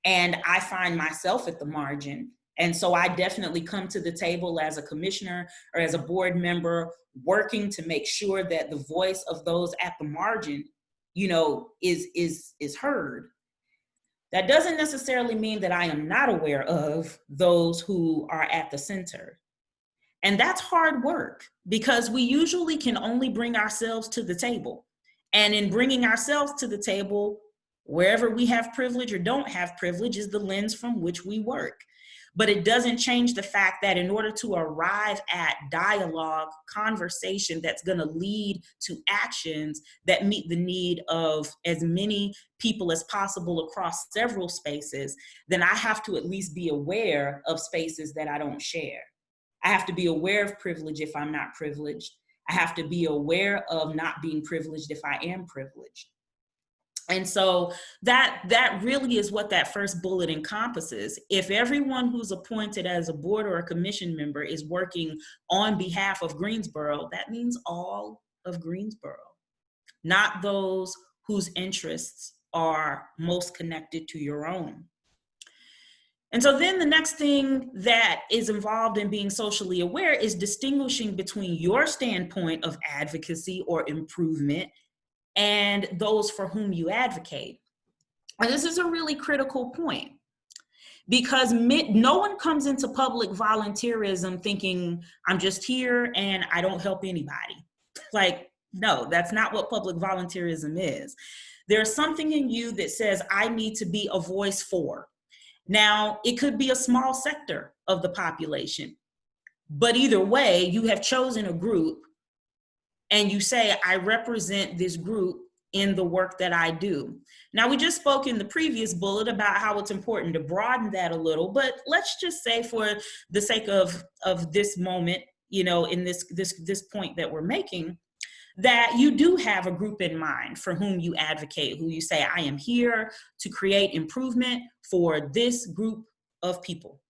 A: and I find myself at the margin, and so I definitely come to the table as a commissioner or as a board member working to make sure that the voice of those at the margin, you know, is heard. That doesn't necessarily mean that I am not aware of those who are at the center. And that's hard work because we usually can only bring ourselves to the table. And in bringing ourselves to the table, wherever we have privilege or don't have privilege is the lens from which we work. But it doesn't change the fact that in order to arrive at dialogue, conversation that's going to lead to actions that meet the need of as many people as possible across several spaces, then I have to at least be aware of spaces that I don't share. I have to be aware of privilege if I'm not privileged. I have to be aware of not being privileged if I am privileged. And so that really is what that first bullet encompasses. If everyone who's appointed as a board or a commission member is working on behalf of Greensboro, that means all of Greensboro, not those whose interests are most connected to your own. And so then the next thing that is involved in being socially aware is distinguishing between your standpoint of advocacy or improvement and those for whom you advocate. And this is a really critical point because no one comes into public volunteerism thinking, I'm just here and I don't help anybody. Like, no, that's not what public volunteerism is. There's something in you that says, I need to be a voice for. Now, it could be a small sector of the population, but either way, you have chosen a group and you say, I represent this group in the work that I do. Now, we just spoke in the previous bullet about how it's important to broaden that a little, but let's just say for the sake of this moment, you know, in this point that we're making, that you do have a group in mind for whom you advocate, who you say, I am here to create improvement for this group of people.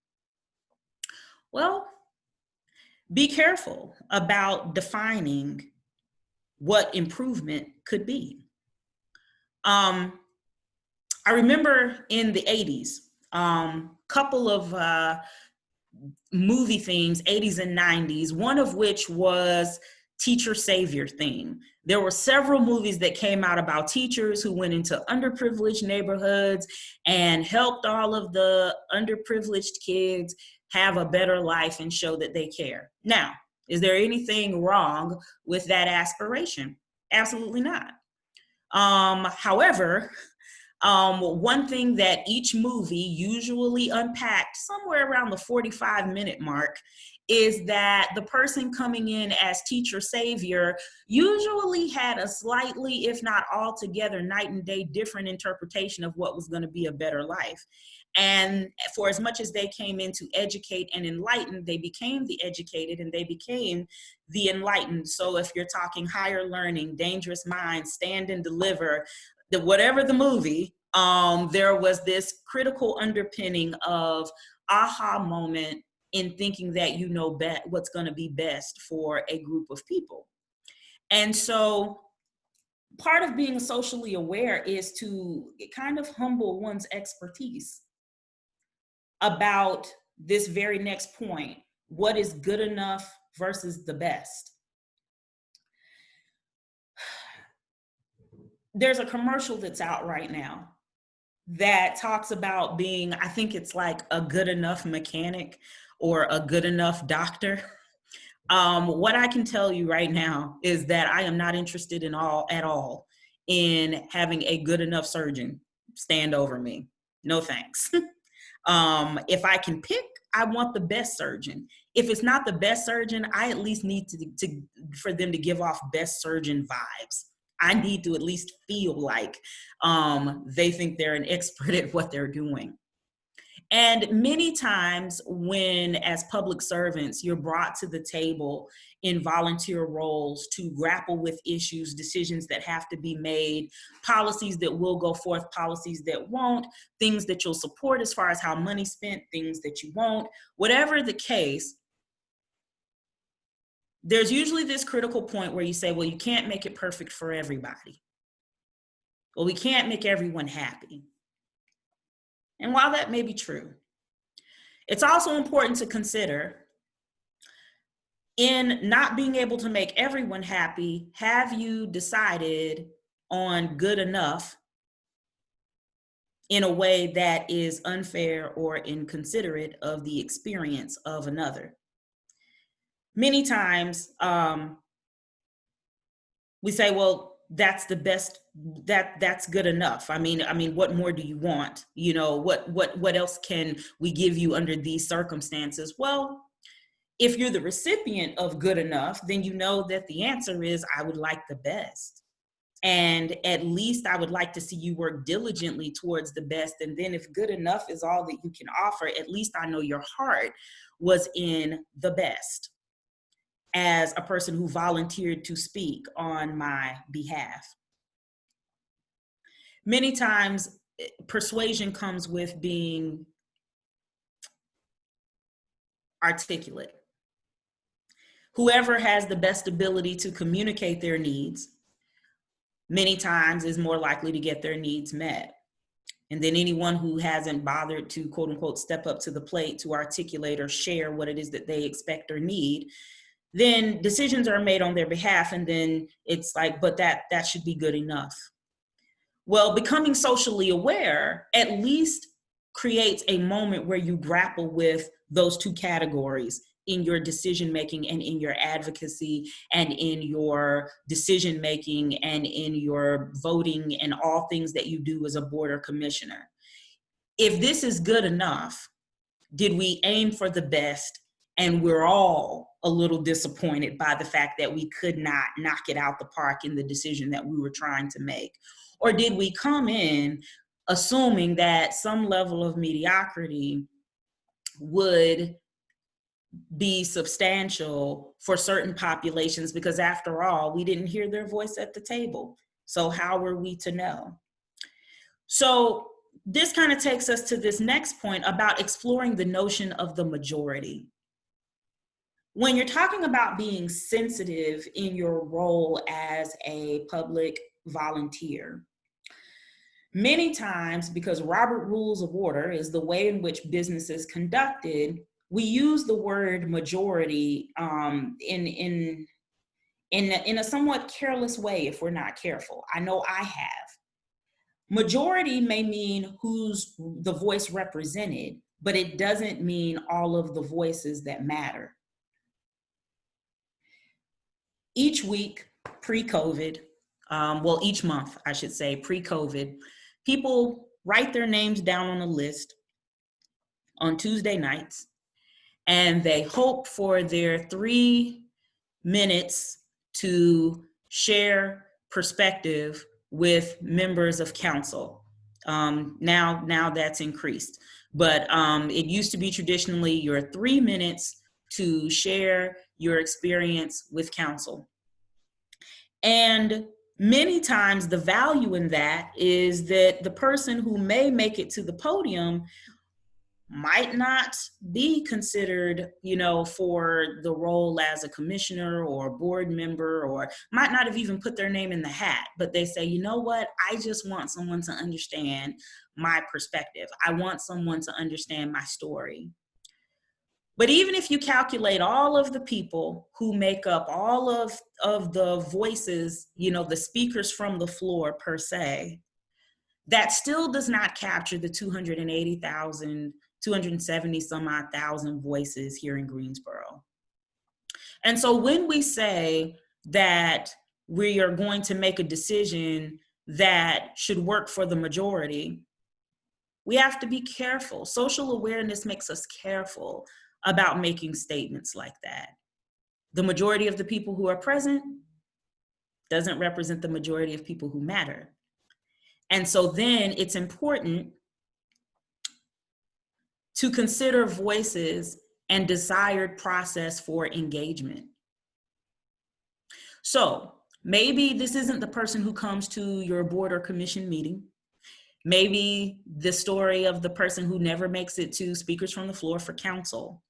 A: Well, be careful about defining what improvement could be. I remember in the 80s, couple of movie themes, 80s and 90s, one of which was teacher savior theme. There were several movies that came out about teachers who went into underprivileged neighborhoods and helped all of the underprivileged kids have a better life and show that they care. Now, is there anything wrong with that aspiration? Absolutely not. However, one thing that each movie usually unpacked somewhere around the 45-minute mark is that the person coming in as teacher savior usually had a slightly, if not altogether, night and day different interpretation of what was going to be a better life. And for as much as they came in to educate and enlighten, they became the educated and they became the enlightened. So if you're talking higher learning, dangerous minds, stand and deliver, whatever the movie, there was this critical underpinning of aha moment in thinking that you know what's going to be best for a group of people. And so part of being socially aware is to kind of humble one's expertise about this very next point. What is good enough versus the best? There's a commercial that's out right now that talks about being, I think it's like a good enough mechanic or a good enough doctor. What I can tell you right now is that I am not interested at all in having a good enough surgeon stand over me. No thanks. If I can pick, I want the best surgeon. If it's not the best surgeon, I at least need for them to give off best surgeon vibes. I need to at least feel like they think they're an expert at what they're doing. And many times when, as public servants, you're brought to the table in volunteer roles to grapple with issues, decisions that have to be made, policies that will go forth, policies that won't, things that you'll support as far as how money's spent, things that you won't, whatever the case, there's usually this critical point where you say, well, you can't make it perfect for everybody. Well, we can't make everyone happy. And while that may be true, it's also important to consider in not being able to make everyone happy, have you decided on good enough in a way that is unfair or inconsiderate of the experience of another? many times we say, well, that's the best, that's good enough. I mean, what more do you want? You know, what else can we give you under these circumstances? Well, if you're the recipient of good enough, then you know that the answer is, I would like the best. And at least I would like to see you work diligently towards the best. And then if good enough is all that you can offer, at least I know your heart was in the best as a person who volunteered to speak on my behalf. Many times, persuasion comes with being articulate. Whoever has the best ability to communicate their needs, many times is more likely to get their needs met. And then anyone who hasn't bothered to, quote unquote, step up to the plate to articulate or share what it is that they expect or need, then decisions are made on their behalf. And then it's like, but that should be good enough. Well, becoming socially aware at least creates a moment where you grapple with those two categories in your decision making and in your advocacy and in your decision making and in your voting and all things that you do as a board or commissioner. If this is good enough, did we aim for the best? And we're all a little disappointed by the fact that we could not knock it out the park in the decision that we were trying to make. Or did we come in assuming that some level of mediocrity would be substantial for certain populations, because after all, we didn't hear their voice at the table. So how were we to know? So this kind of takes us to this next point about exploring the notion of the majority. When you're talking about being sensitive in your role as a public volunteer, many times, because Robert Rules of Order is the way in which business is conducted, we use the word majority in a somewhat careless way if we're not careful. I know I have. Majority may mean who's the voice represented, but it doesn't mean all of the voices that matter. Each week, pre-COVID, well, each month, I should say, pre-COVID, people write their names down on a list on Tuesday nights, and they hope for their 3 minutes to share perspective with members of council. Now that's increased, but it used to be traditionally your 3 minutes to share your experience with council. And many times the value in that is that the person who may make it to the podium might not be considered, you know, for the role as a commissioner or a board member, or might not have even put their name in the hat, but they say, you know what, I just want someone to understand my perspective. I want someone to understand my story. But even if you calculate all of the people who make up all of the voices, you know, the speakers from the floor per se, that still does not capture the 280,000, 270 some odd thousand voices here in Greensboro. And so when we say that we are going to make a decision that should work for the majority, we have to be careful. Social awareness makes us careful about making statements like that. The majority of the people who are present doesn't represent the majority of people who matter. And so then it's important to consider voices and desired process for engagement. So maybe this isn't the person who comes to your board or commission meeting. Maybe the story of the person who never makes it to speakers from the floor for council.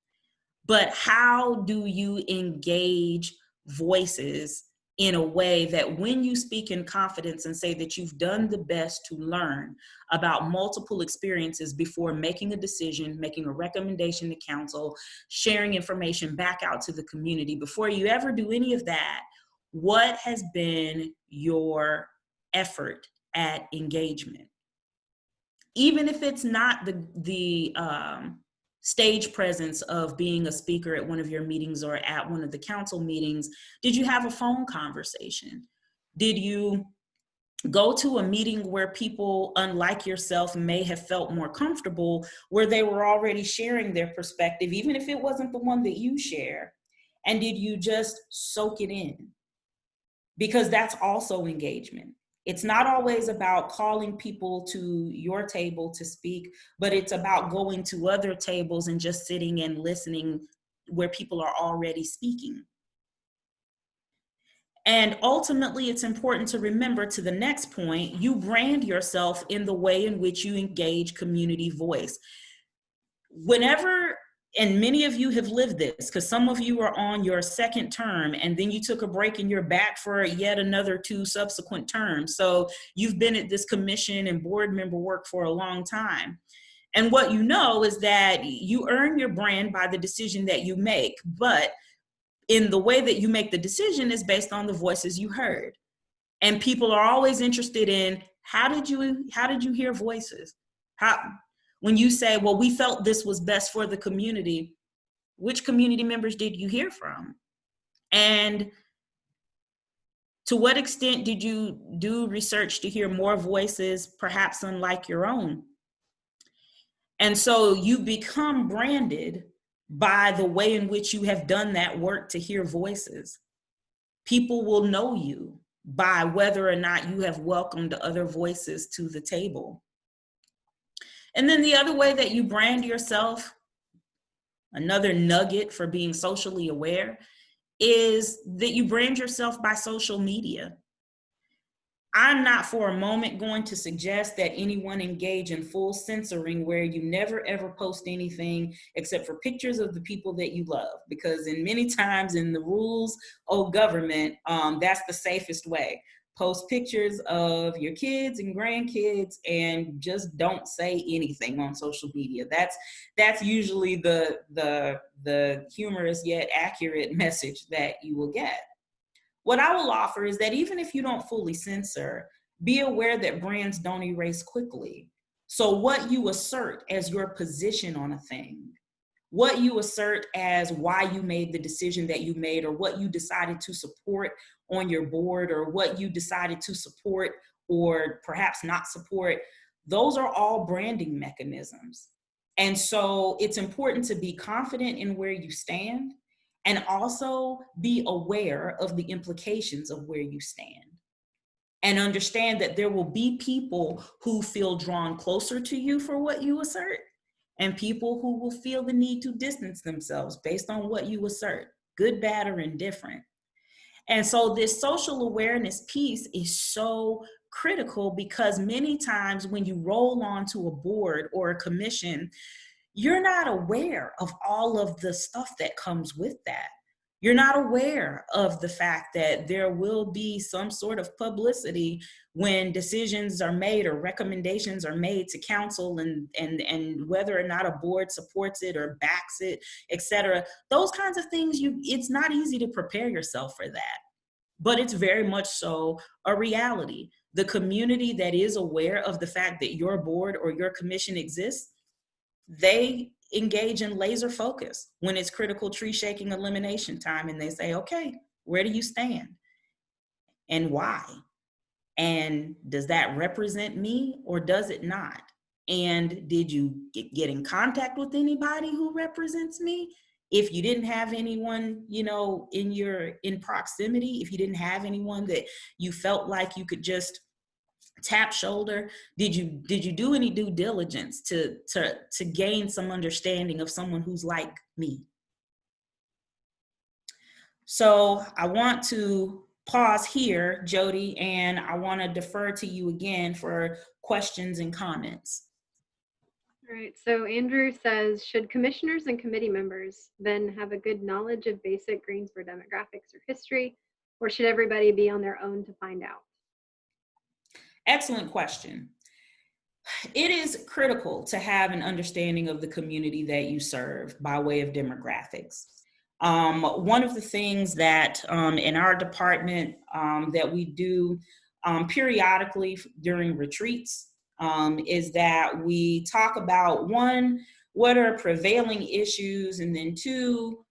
A: But how do you engage voices in a way that when you speak in confidence and say that you've done the best to learn about multiple experiences before making a decision, making a recommendation to council, sharing information back out to the community, before you ever do any of that, what has been your effort at engagement? Even if it's not the stage presence of being a speaker at one of your meetings or at one of the council meetings? Did you have a phone conversation? Did you go to a meeting where people, unlike yourself, may have felt more comfortable, where they were already sharing their perspective, even if it wasn't the one that you share? And did you just soak it in? Because that's also engagement. It's not always about calling people to your table to speak, but it's about going to other tables and just sitting and listening where people are already speaking. And ultimately, it's important to remember, to the next point, you brand yourself in the way in which you engage community voice. Whenever, and many of you have lived this, because some of you are on your second term and then you took a break and you're back for yet another 2 subsequent terms. So you've been at this commission and board member work for a long time. And what you know is that you earn your brand by the decision that you make, but in the way that you make the decision is based on the voices you heard. And people are always interested in, how did you hear voices? When you say, well, we felt this was best for the community, which community members did you hear from? And to what extent did you do research to hear more voices, perhaps unlike your own? And so you become branded by the way in which you have done that work to hear voices. People will know you by whether or not you have welcomed other voices to the table. And then the other way that you brand yourself, another nugget for being socially aware, is that you brand yourself by social media. I'm not for a moment going to suggest that anyone engage in full censoring where you never ever post anything except for pictures of the people that you love, because in many times in the rules of government, that's the safest way. Post pictures of your kids and grandkids and just don't say anything on social media. That's usually the humorous yet accurate message that you will get. What I will offer is that even if you don't fully censor, be aware that brands don't erase quickly. So what you assert as your position on a thing, what you assert as why you made the decision that you made, or what you decided to support on your board, or what you decided to support or perhaps not support, those are all branding mechanisms. And so it's important to be confident in where you stand, and also be aware of the implications of where you stand. And understand that there will be people who feel drawn closer to you for what you assert, and people who will feel the need to distance themselves based on what you assert, good, bad, or indifferent. And so this social awareness piece is so critical, because many times when you roll onto a board or a commission, you're not aware of all of the stuff that comes with that. You're not aware of the fact that there will be some sort of publicity when decisions are made or recommendations are made to council, and whether or not a board supports it or backs it, et cetera. Those kinds of things, it's not easy to prepare yourself for that, but it's very much so a reality. The community that is aware of the fact that your board or your commission exists, they engage in laser focus when it's critical tree shaking elimination time, and they say, okay, where do you stand and why? And does that represent me or does it not? And did you get in contact with anybody who represents me? If you didn't have anyone, in proximity, if you didn't have anyone that you felt like you could just tap shoulder, did you do any due diligence to gain some understanding of someone who's like me? So I want to pause here, Jody, and I want to defer to you again for questions and comments.
B: All right, so Andrew says, should commissioners and committee members then have a good knowledge of basic Greensboro demographics or history, or should everybody be on their own to find out?
A: Excellent question. It is critical to have an understanding of the community that you serve by way of demographics. One of the things that in our department that we do periodically during retreats is that we talk about, one, what are prevailing issues? And then 2,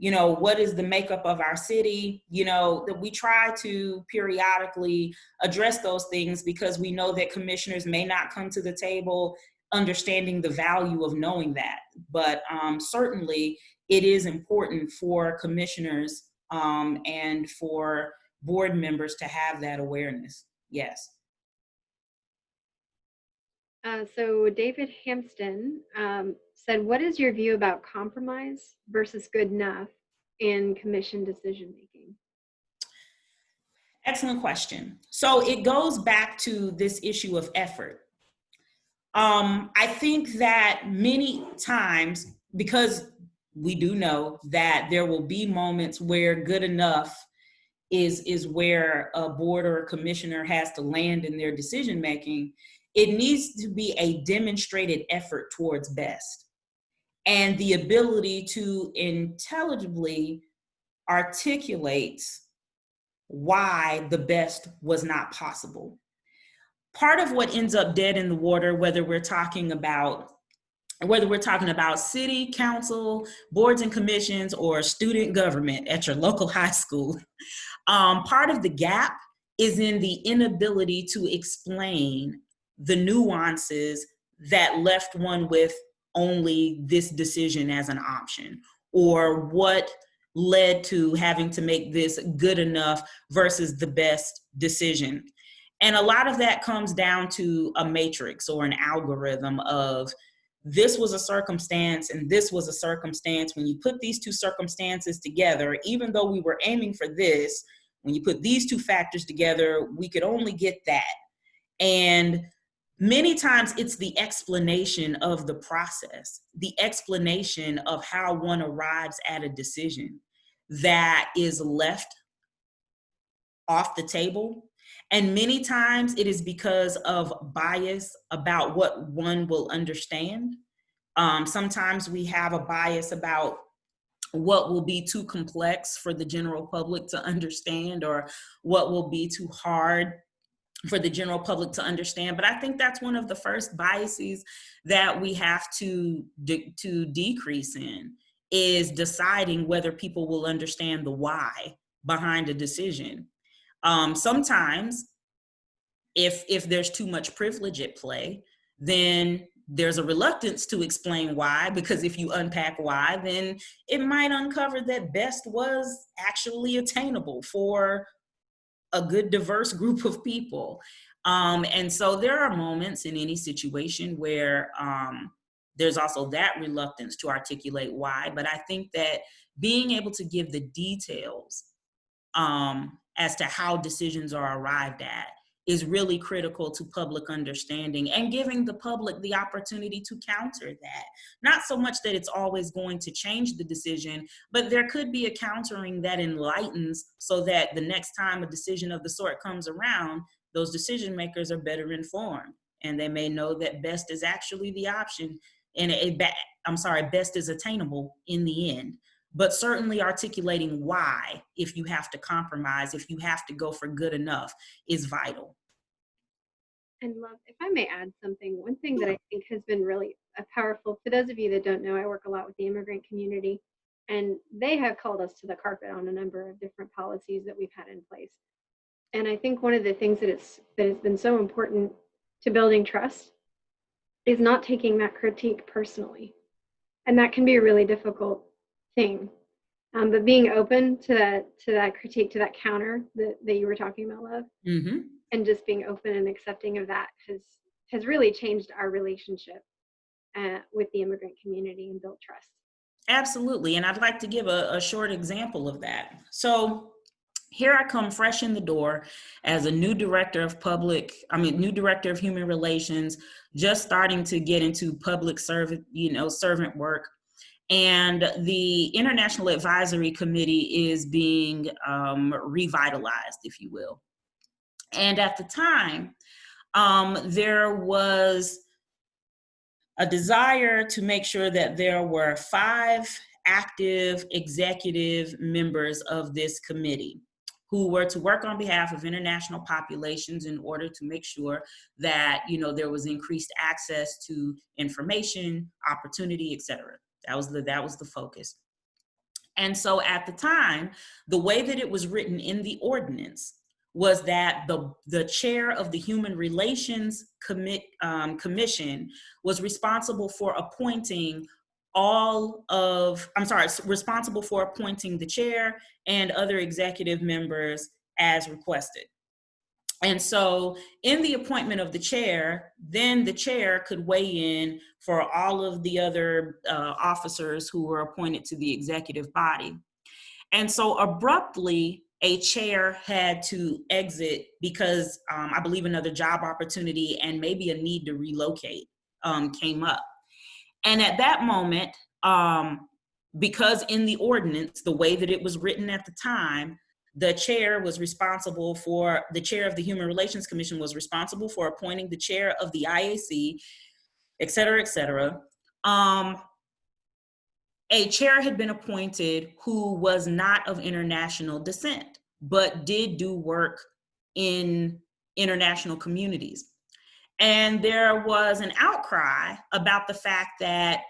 A: you know, what is the makeup of our city? You know, that we try to periodically address those things because we know that commissioners may not come to the table understanding the value of knowing that. But certainly it is important for commissioners and for board members to have that awareness. Yes.
B: So David Hampston said, what is your view about compromise versus good enough in commission decision making?
A: Excellent question. So it goes back to this issue of effort. I think that many times, because we do know that there will be moments where good enough is where a board or a commissioner has to land in their decision making, it needs to be a demonstrated effort towards best and the ability to intelligibly articulate why the best was not possible. Part of what ends up dead in the water, whether we're talking about city council, boards and commissions, or student government at your local high school, part of the gap is in the inability to explain the nuances that left one with only this decision as an option, or what led to having to make this good enough versus the best decision. And a lot of that comes down to a matrix or an algorithm of this was a circumstance and this was a circumstance. When you put these 2 circumstances together, even though we were aiming for this, when you put these 2 factors together, we could only get that. And many times it's the explanation of the process, the explanation of how one arrives at a decision that is left off the table. And many times it is because of bias about what one will understand. Sometimes we have a bias about what will be too complex for the general public to understand, or what will be too hard for the general public to understand. But I think that's one of the first biases that we have to decrease in, is deciding whether people will understand the why behind a decision. Sometimes if there's too much privilege at play, then there's a reluctance to explain why, because if you unpack why, then it might uncover that best was actually attainable for a good diverse group of people. And so there are moments in any situation where there's also that reluctance to articulate why. But I think that being able to give the details as to how decisions are arrived at is really critical to public understanding, and giving the public the opportunity to counter that. Not so much that it's always going to change the decision, but there could be a countering that enlightens, so that the next time a decision of the sort comes around, those decision makers are better informed, and they may know that best is actually the option, and best is attainable in the end. But certainly articulating why, if you have to compromise, if you have to go for good enough, is vital.
B: And love, if I may add something, one thing that I think has been really powerful, for those of you that don't know, I work a lot with the immigrant community, and they have called us to the carpet on a number of different policies that we've had in place. And I think one of the things that has been so important to building trust is not taking that critique personally. And that can be a really difficult thing. But being open to that critique, to that counter that you were talking about, Love, and just being open and accepting of that has really changed our relationship with the immigrant community and built trust. Absolutely. And I'd like to give a short example of that. So here I come fresh in the door as a new director of human relations, just starting to get into public servant work. And the International Advisory Committee is being revitalized, if you will. And at the time, there was a desire to make sure that there were 5 active executive members of this committee
A: who were to work on behalf of international populations in order to make sure that, you know, there was increased access to information, opportunity, et cetera. That was the focus. And so at the time, the way that it was written in the ordinance was that the chair of the Human Relations Commission was responsible for appointing responsible for appointing the chair and other executive members as requested. And so in the appointment of the chair, then the chair could weigh in for all of the other officers who were appointed to the executive body. And so abruptly, a chair had to exit because I believe another job opportunity and maybe a need to relocate came up. And at that moment, because in the ordinance, the way that it was written at the time, the chair of the Human Relations Commission was responsible for appointing the chair of the IAC, et cetera, et cetera. A chair had been appointed who was not of international descent, but did do work in international communities. And there was an outcry about the fact that,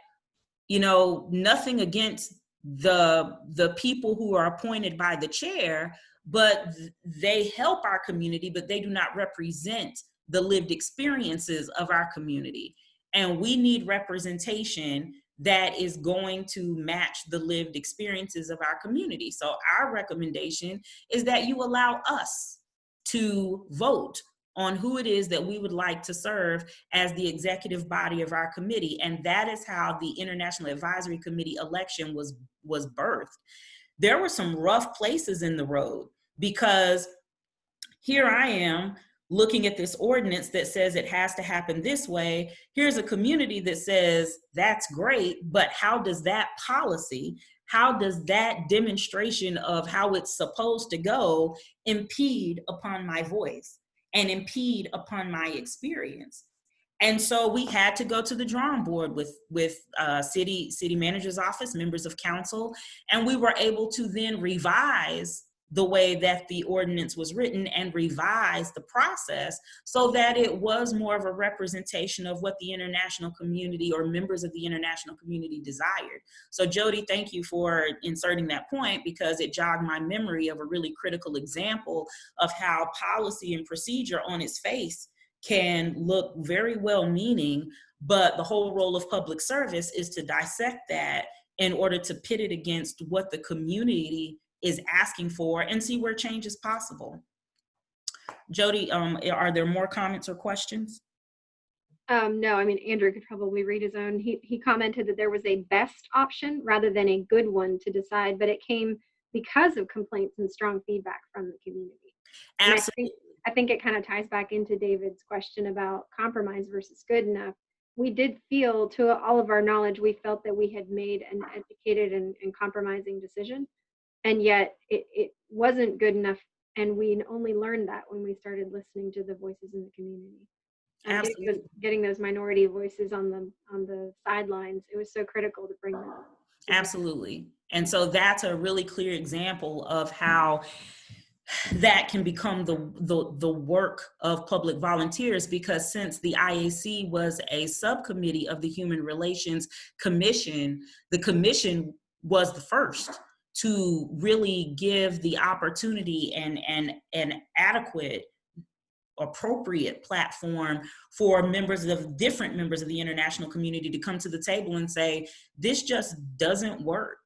A: you know, nothing against the people who are appointed by the chair, but they help our community, but they do not represent the lived experiences of our community. And we need representation that is going to match the lived experiences of our community. So our recommendation is that you allow us to vote on who it is that we would like to serve as the executive body of our committee. And that is how the International Advisory Committee election was birthed. There were some rough places in the road because here I am looking at this ordinance that says it has to happen this way. Here's a community that says that's great, but how does that policy, how does that demonstration of how it's supposed to go impede upon my voice and impede upon my experience? And so we had to go to the drawing board with city manager's office, members of council, and we were able to then revise the way that the ordinance was written and revise the process so that it was more of a representation of what the international community or members of the international community desired. So Jody, thank you for inserting that point because it jogged my memory of a really critical example of how policy and procedure on its face can look very well-meaning, but the whole role of public service is to dissect that in order to pit it against what the community is asking for and see where change is possible. Jody, are there more comments or questions?
B: No, I mean, Andrew could probably read his own. He commented that there was a best option rather than a good one to decide, but it came because of complaints and strong feedback from the community.
A: Absolutely.
B: I think it kind of ties back into David's question about compromise versus good enough. We did feel, to all of our knowledge, we felt that we had made an educated and compromising decision. And yet it wasn't good enough. And we only learned that when we started listening to the voices in the community.
A: Absolutely.
B: Getting those minority voices on the sidelines, it was so critical to bring them.
A: Absolutely. And so that's a really clear example of how that can become the work of public volunteers, because since the IAC was a subcommittee of the Human Relations Commission, the commission was the first to really give the opportunity and an adequate, appropriate platform for different members of the international community to come to the table and say, this just doesn't work.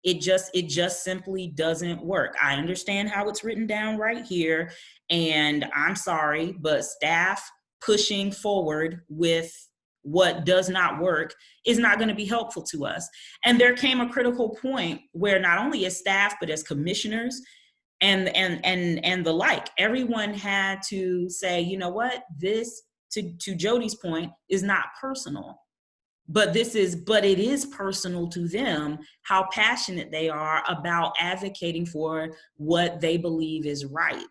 A: It just simply doesn't work. I understand how it's written down right here, and I'm sorry, but staff pushing forward with what does not work is not going to be helpful to us. And there came a critical point where not only as staff, but as commissioners and the like, everyone had to say, you know what, this, to Jody's point, is not personal. But it is personal to them, how passionate they are about advocating for what they believe is right.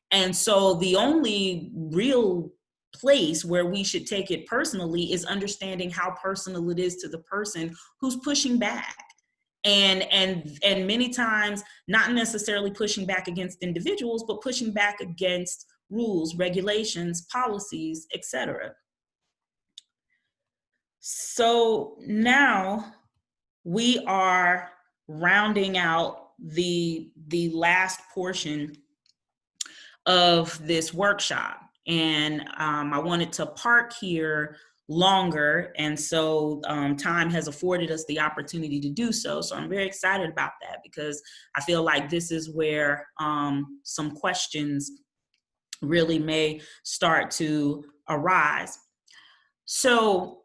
A: And so the only real place where we should take it personally is understanding how personal it is to the person who's pushing back. and many times not necessarily pushing back against individuals, but pushing back against rules, regulations, policies, etc. So now we are rounding out the last portion of this workshop, and I wanted to park here longer, and so time has afforded us the opportunity to do so. So I'm very excited about that, because I feel like this is where some questions really may start to arise. So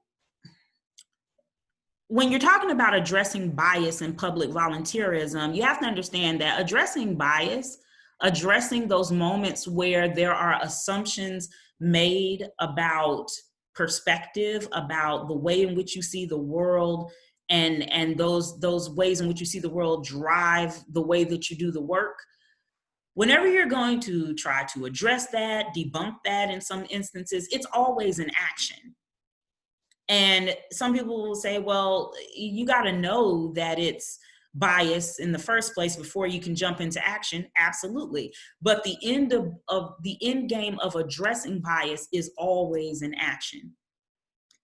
A: when you're talking about addressing bias in public volunteerism, you have to understand that addressing bias, addressing those moments where there are assumptions made about perspective, about the way in which you see the world, and those ways in which you see the world drive the way that you do the work. Whenever you're going to try to address that, debunk that in some instances, it's always an action. And some people will say, well, you got to know that it's bias in the first place before you can jump into action. Absolutely. But the end of the end game of addressing bias is always an action.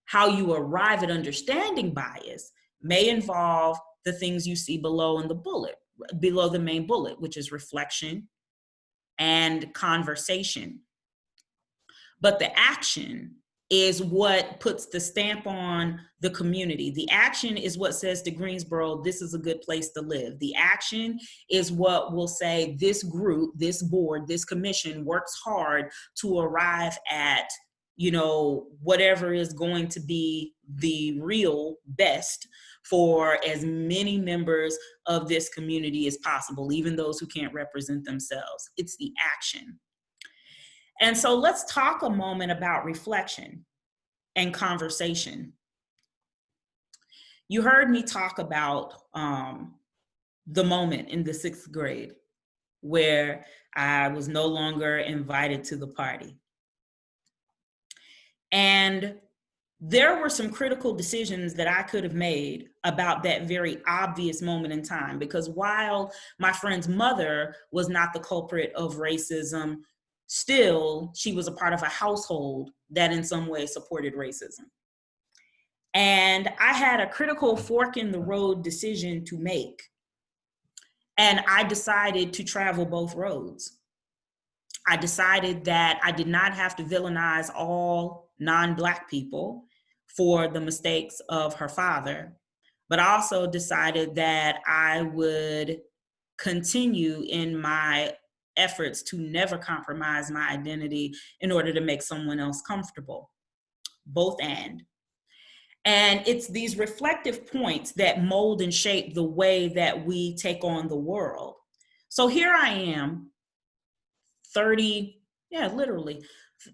A: How you arrive at understanding bias may involve the things you see below in the bullet, below the main bullet, which is reflection and conversation. But the action is what puts the stamp on the community. The action is what says to Greensboro, this is a good place to live. The action is what will say this group, this board, this commission works hard to arrive at, you know, whatever is going to be the real best for as many members of this community as possible, even those who can't represent themselves. It's the action. And so let's talk a moment about reflection and conversation. You heard me talk about the moment in the 6th grade where I was no longer invited to the party. And there were some critical decisions that I could have made about that very obvious moment in time, because while my friend's mother was not the culprit of racism, still, she was a part of a household that in some way supported racism. And I had a critical fork in the road decision to make. And I decided to travel both roads. I decided that I did not have to villainize all non-Black people for the mistakes of her father, but also decided that I would continue in my efforts to never compromise my identity in order to make someone else comfortable. Both and. And it's these reflective points that mold and shape the way that we take on the world. So here I am,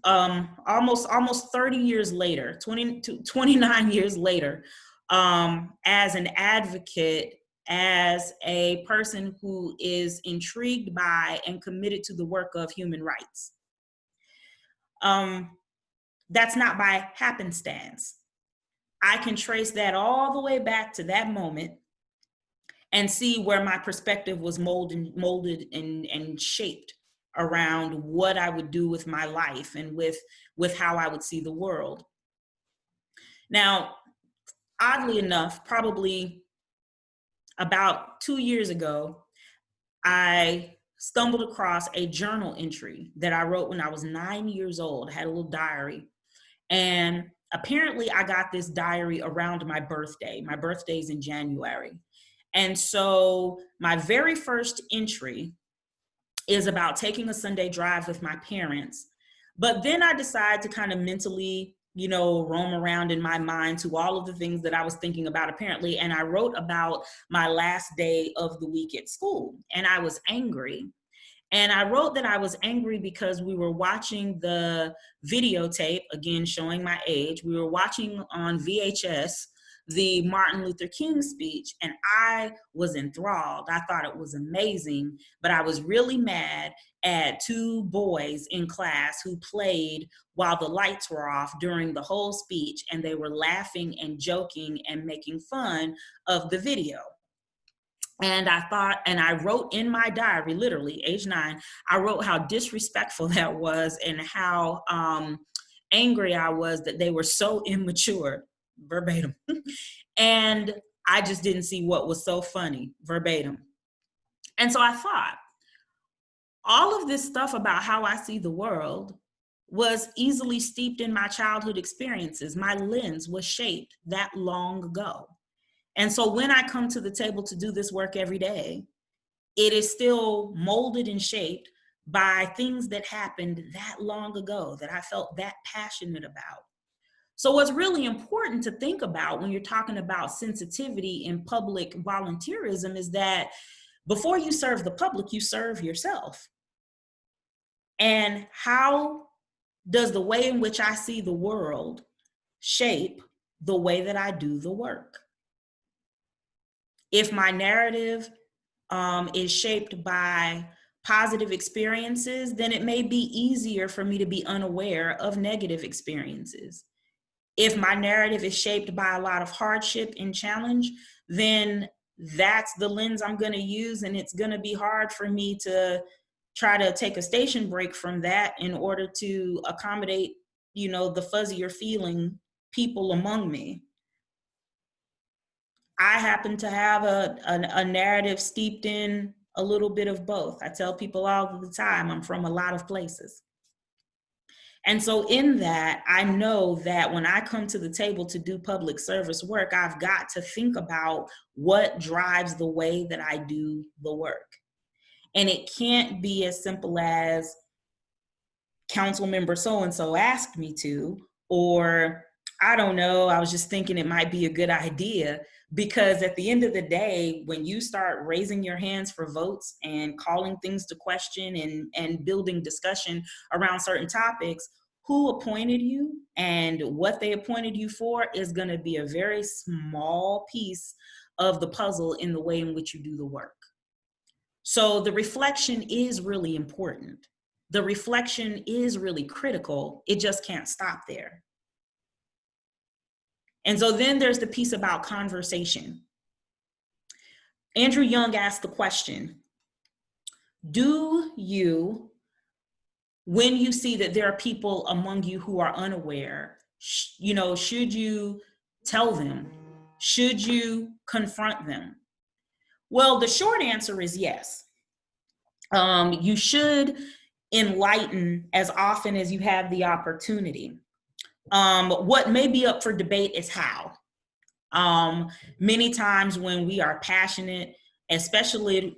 A: almost 30 years later, 29 years later, as an advocate, as a person who is intrigued by and committed to the work of human rights. That's not by happenstance. I can trace that all the way back to that moment and see where my perspective was molded and shaped around what I would do with my life and with how I would see the world. Now, oddly enough, probably about 2 years ago, I stumbled across a journal entry that I wrote when I was 9 years old. I had a little diary. And apparently I got this diary around my birthday. My birthday's in January. And so my very first entry is about taking a Sunday drive with my parents. But then I decided to kind of mentally, roam around in my mind to all of the things that I was thinking about apparently. And I wrote about my last day of the week at school. And I was angry. And I wrote that I was angry because we were watching the videotape, again, showing my age. We were watching on VHS the Martin Luther King speech, and I was enthralled. I thought it was amazing, but I was really mad at 2 boys in class who played while the lights were off during the whole speech, and they were laughing and joking and making fun of the video. And I thought, and I wrote in my diary, literally age 9, I wrote how disrespectful that was and how angry I was that they were so immature, verbatim. And I just didn't see what was so funny, verbatim. And so I thought, all of this stuff about how I see the world was easily steeped in my childhood experiences. My lens was shaped that long ago. And so when I come to the table to do this work every day, it is still molded and shaped by things that happened that long ago that I felt that passionate about. So what's really important to think about when you're talking about sensitivity in public volunteerism is that before you serve the public, you serve yourself. And how does the way in which I see the world shape the way that I do the work? If my narrative is shaped by positive experiences, then it may be easier for me to be unaware of negative experiences. If my narrative is shaped by a lot of hardship and challenge, then that's the lens I'm going to use, and it's going to be hard for me to try to take a station break from that in order to accommodate, the fuzzier feeling people among me. I happen to have a narrative steeped in a little bit of both. I tell people all the time, I'm from a lot of places. And so in that, I know that when I come to the table to do public service work, I've got to think about what drives the way that I do the work. And it can't be as simple as council member so-and-so asked me to, or I don't know, I was just thinking it might be a good idea. Because at the end of the day, when you start raising your hands for votes and calling things to question and building discussion around certain topics, who appointed you and what they appointed you for is going to be a very small piece of the puzzle in the way in which you do the work. So the reflection is really important. The reflection is really critical. It just can't stop there. And so then there's the piece about conversation. Andrew Young asked the question, do you, when you see that there are people among you who are unaware, should you tell them? Should you confront them? Well, the short answer is yes. You should enlighten as often as you have the opportunity. What may be up for debate is how. Many times when we are passionate, especially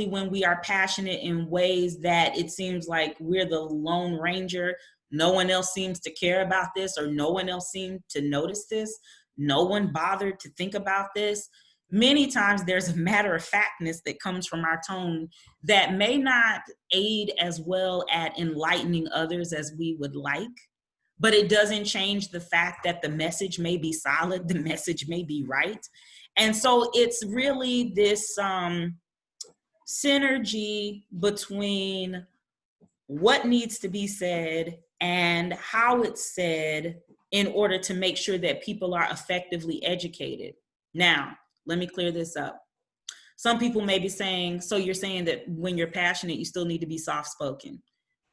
A: when we are passionate in ways that it seems like we're the Lone Ranger, no one else seems to care about this, or no one else seemed to notice this, no one bothered to think about this. Many times there's a matter of factness that comes from our tone that may not aid as well at enlightening others as we would like. But it doesn't change the fact that the message may be solid, the message may be right. And so it's really this synergy between what needs to be said and how it's said in order to make sure that people are effectively educated. Now, let me clear this up. Some people may be saying, so you're saying that when you're passionate, you still need to be soft-spoken.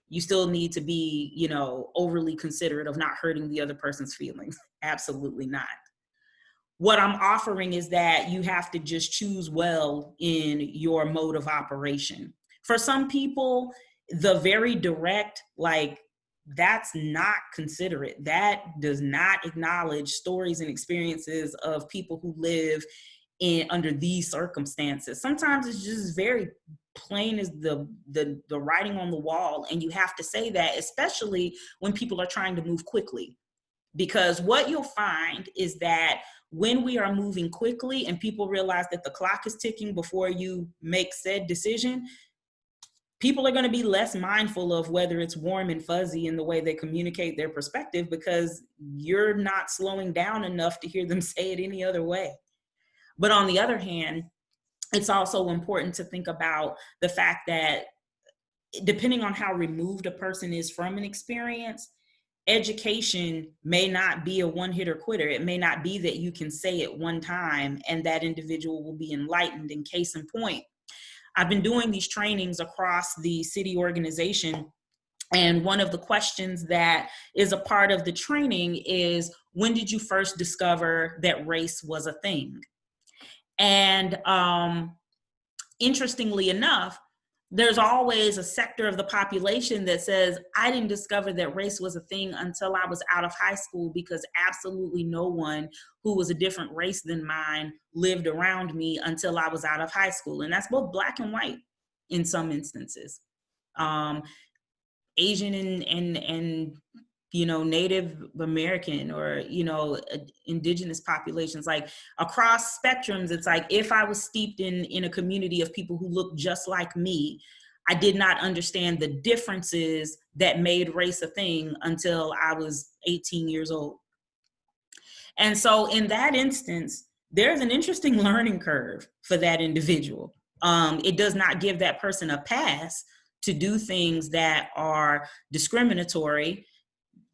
A: You still need to be, overly considerate of not hurting the other person's feelings. Absolutely not. What I'm offering is that you have to just choose well in your mode of operation. For some people, the very direct, that's not considerate. That does not acknowledge stories and experiences of people who live under these circumstances. Sometimes it's just very plain as the writing on the wall, and you have to say that, especially when people are trying to move quickly. Because what you'll find is that when we are moving quickly and people realize that the clock is ticking before you make said decision, people are going to be less mindful of whether it's warm and fuzzy in the way they communicate their perspective, because you're not slowing down enough to hear them say it any other way. But on the other hand, it's also important to think about the fact that depending on how removed a person is from an experience, education may not be a one-hitter quitter. It may not be that you can say it one time and that individual will be enlightened. In case in point, I've been doing these trainings across the city organization, and one of the questions that is a part of the training is, when did you first discover that race was a thing? And interestingly enough, there's always a sector of the population that says, I didn't discover that race was a thing until I was out of high school, because absolutely no one who was a different race than mine lived around me until I was out of high school. And that's both Black and white in some instances. Asian and Native American, or, indigenous populations, like across spectrums. It's like, if I was steeped in a community of people who look just like me, I did not understand the differences that made race a thing until I was 18 years old. And so in that instance, there's an interesting learning curve for that individual. It does not give that person a pass to do things that are discriminatory.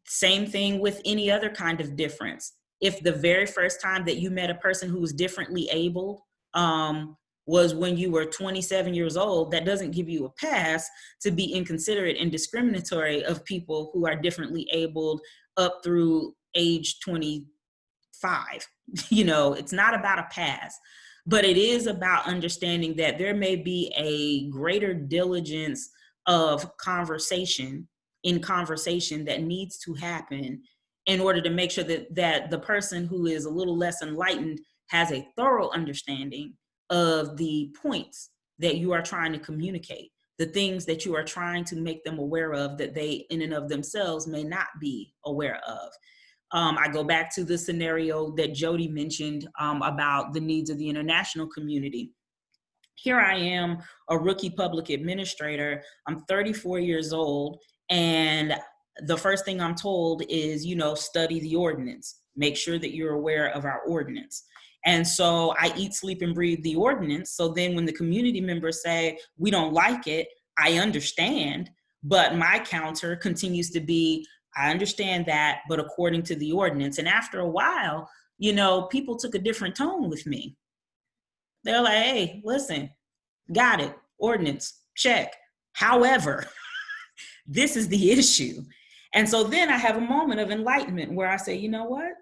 A: Same thing with any other kind of difference. If the very first time that you met a person who was differently abled was when you were 27 years old, that doesn't give you a pass to be inconsiderate and discriminatory of people who are differently abled up through age 25. It's not about a pass, but it is about understanding that there may be a greater diligence of conversation that needs to happen in order to make sure that the person who is a little less enlightened has a thorough understanding of the points that you are trying to communicate, the things that you are trying to make them aware of that they in and of themselves may not be aware of. I go back to the scenario that Jody mentioned about the needs of the international community. Here I am, a rookie public administrator. I'm 34 years old. And the first thing I'm told is, study the ordinance. Make sure that you're aware of our ordinance. And so I eat, sleep, and breathe the ordinance. So then when the community members say, we don't like it, I understand. But my counter continues to be, I understand that, but according to the ordinance. And after a while, people took a different tone with me. They're like, hey, listen, got it. Ordinance, check. However, this is the issue. And so then I have a moment of enlightenment where I say, you know what?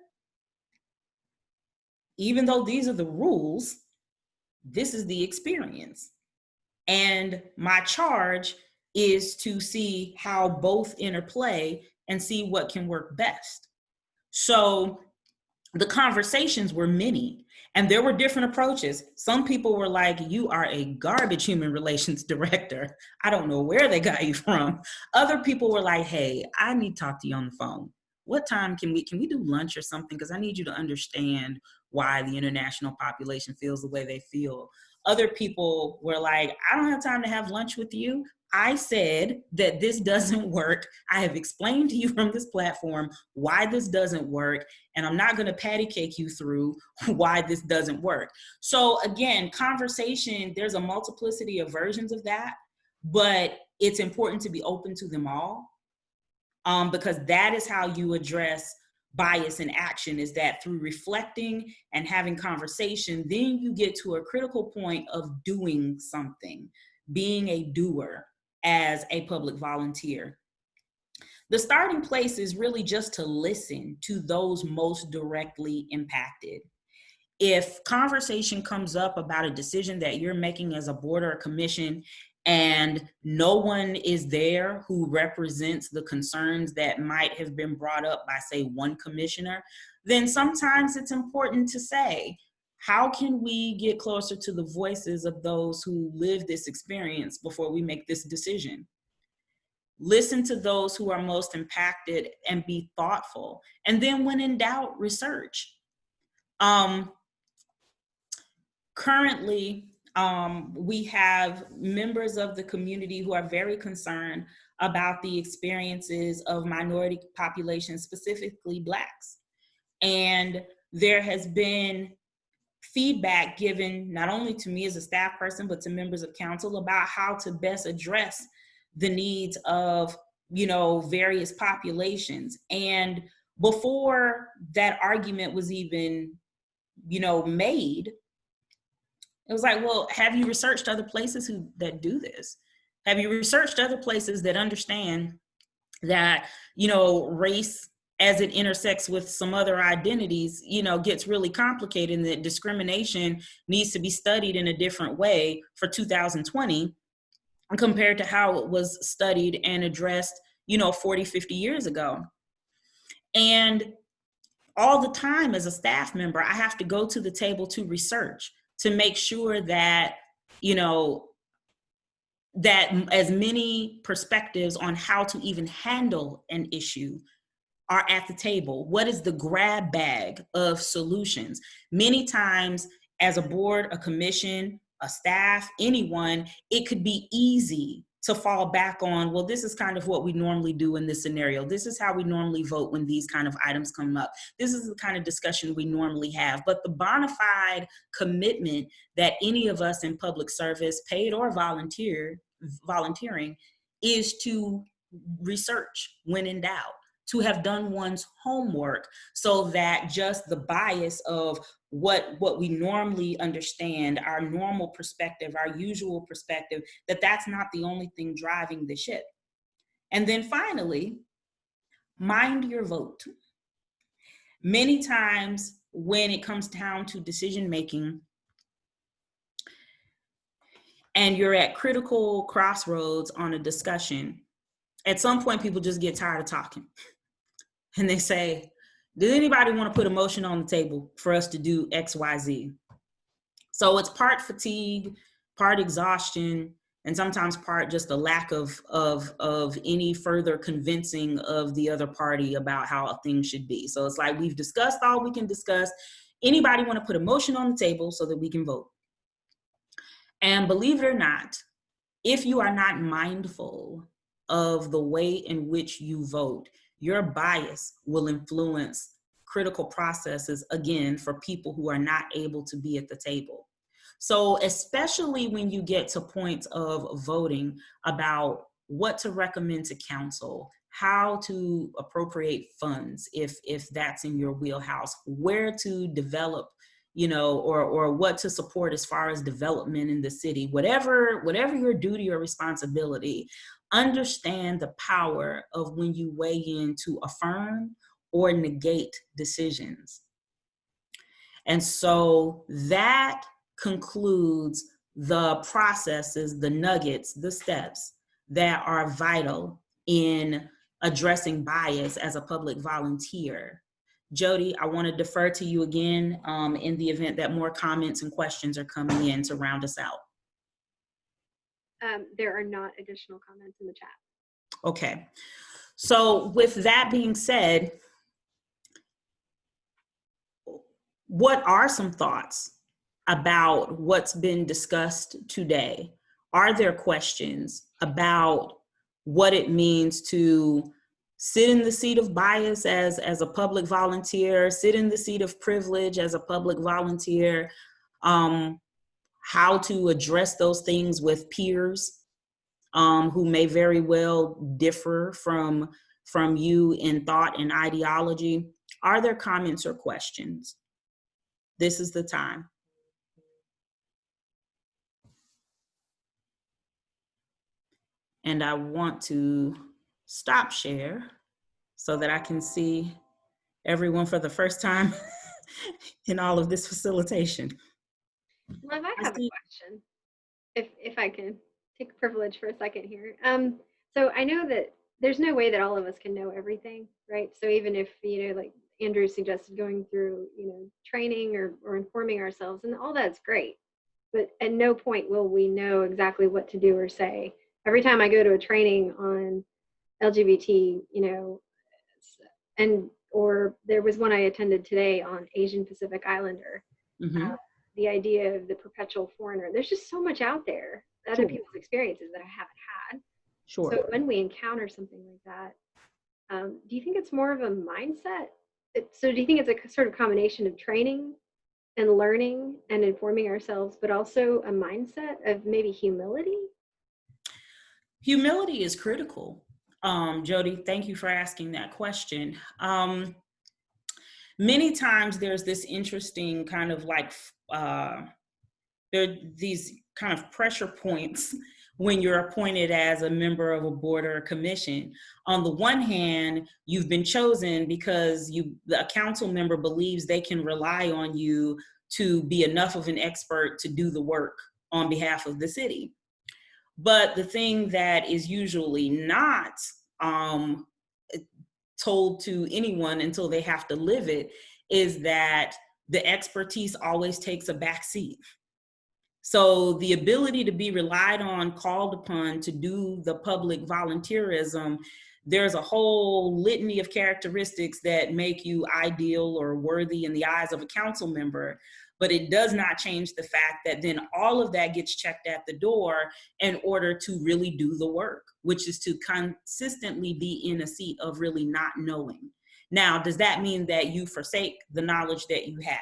A: Even though these are the rules, this is the experience. And my charge is to see how both interplay and see what can work best. So the conversations were many, and there were different approaches. Some people were like, you are a garbage human relations director. I don't know where they got you from. Other people were like, hey, I need to talk to you on the phone. What time can we do lunch or something? Because I need you to understand why the international population feels the way they feel. Other people were like, I don't have time to have lunch with you. I said that this doesn't work. I have explained to you from this platform why this doesn't work, and I'm not going to patty cake you through why this doesn't work. So again, conversation, there's a multiplicity of versions of that, but it's important to be open to them all, because that is how you address bias in action, is that through reflecting and having conversation, then you get to a critical point of doing something, being a doer as a public volunteer. The starting place is really just to listen to those most directly impacted. If conversation comes up about a decision that you're making as a board or a commission, and no one is there who represents the concerns that might have been brought up by, say, one commissioner, then sometimes it's important to say, how can we get closer to the voices of those who live this experience before we make this decision? Listen to those who are most impacted and be thoughtful. And then when in doubt, research. Currently, we have members of the community who are very concerned about the experiences of minority populations, specifically Blacks. And there has been feedback given not only to me as a staff person, but to members of council about how to best address the needs of various populations. And before that argument was even, made, it was like, well, have you researched other places that do this? Have you researched other places that understand that, race as it intersects with some other identities, gets really complicated, and that discrimination needs to be studied in a different way for 2020 compared to how it was studied and addressed, 40, 50 years ago. And all the time as a staff member, I have to go to the table to research, to make sure that, that as many perspectives on how to even handle an issue are at the table. What is the grab bag of solutions? Many times as a board, a commission, a staff, anyone, it could be easy to fall back on, well, this is kind of what we normally do in this scenario. This is how we normally vote when these kind of items come up. This is the kind of discussion we normally have. But the bona fide commitment that any of us in public service, paid or volunteering, is to research when in doubt, to have done one's homework, so that just the bias of what we normally understand, our normal perspective, our usual perspective, that's not the only thing driving the ship. And then finally, mind your vote. Many times when it comes down to decision making, and you're at critical crossroads on a discussion, at some point people just get tired of talking. And they say, does anybody want to put a motion on the table for us to do X, Y, Z? So it's part fatigue, part exhaustion, and sometimes part just a lack of any further convincing of the other party about how a thing should be. So it's like, we've discussed all we can discuss. Anybody want to put a motion on the table so that we can vote? And believe it or not, if you are not mindful of the way in which you vote, your bias will influence critical processes, again, for people who are not able to be at the table. So especially when you get to points of voting about what to recommend to council, how to appropriate funds if that's in your wheelhouse, where to develop, or what to support as far as development in the city, whatever your duty or responsibility, understand the power of when you weigh in to affirm or negate decisions. And so that concludes the processes, the nuggets, the steps that are vital in addressing bias as a public volunteer. Jody, I want to defer to you again in the event that more comments and questions are coming in to round us out.
B: There are not additional comments in the chat.
A: Okay. So with that being said, what are some thoughts about what's been discussed today? Are there questions about what it means to sit in the seat of bias as a public volunteer, sit in the seat of privilege as a public volunteer, how to address those things with peers who may very well differ from you in thought and ideology? Are there comments or questions? This is the time. And I want to stop share so that I can see everyone for the first time in all of this facilitation.
B: Well, I have a question, if I can take privilege for a second here. So I know that there's no way that all of us can know everything, right? So even if, like Andrew suggested, going through, training or informing ourselves, and all that's great, but at no point will we know exactly what to do or say. Every time I go to a training on LGBT, or there was one I attended today on Asian Pacific Islander, the idea of the perpetual foreigner. There's just so much out there, other people's experiences that I haven't had.
A: Sure.
B: So when we encounter something like that, do you think it's more of a mindset? So do you think it's a sort of combination of training and learning and informing ourselves, but also a mindset of maybe humility?
A: Humility is critical. Jody, thank you for asking that question. Many times there's this interesting kind of like, there are these kind of pressure points when you're appointed as a member of a board or a commission. On the one hand, you've been chosen because a council member believes they can rely on you to be enough of an expert to do the work on behalf of the city. But the thing that is usually not told to anyone until they have to live it is that the expertise always takes a back seat. So the ability to be relied on, called upon to do the public volunteerism, there's a whole litany of characteristics that make you ideal or worthy in the eyes of a council member, but it does not change the fact that then all of that gets checked at the door in order to really do the work, which is to consistently be in a seat of really not knowing. Now, does that mean that you forsake the knowledge that you have?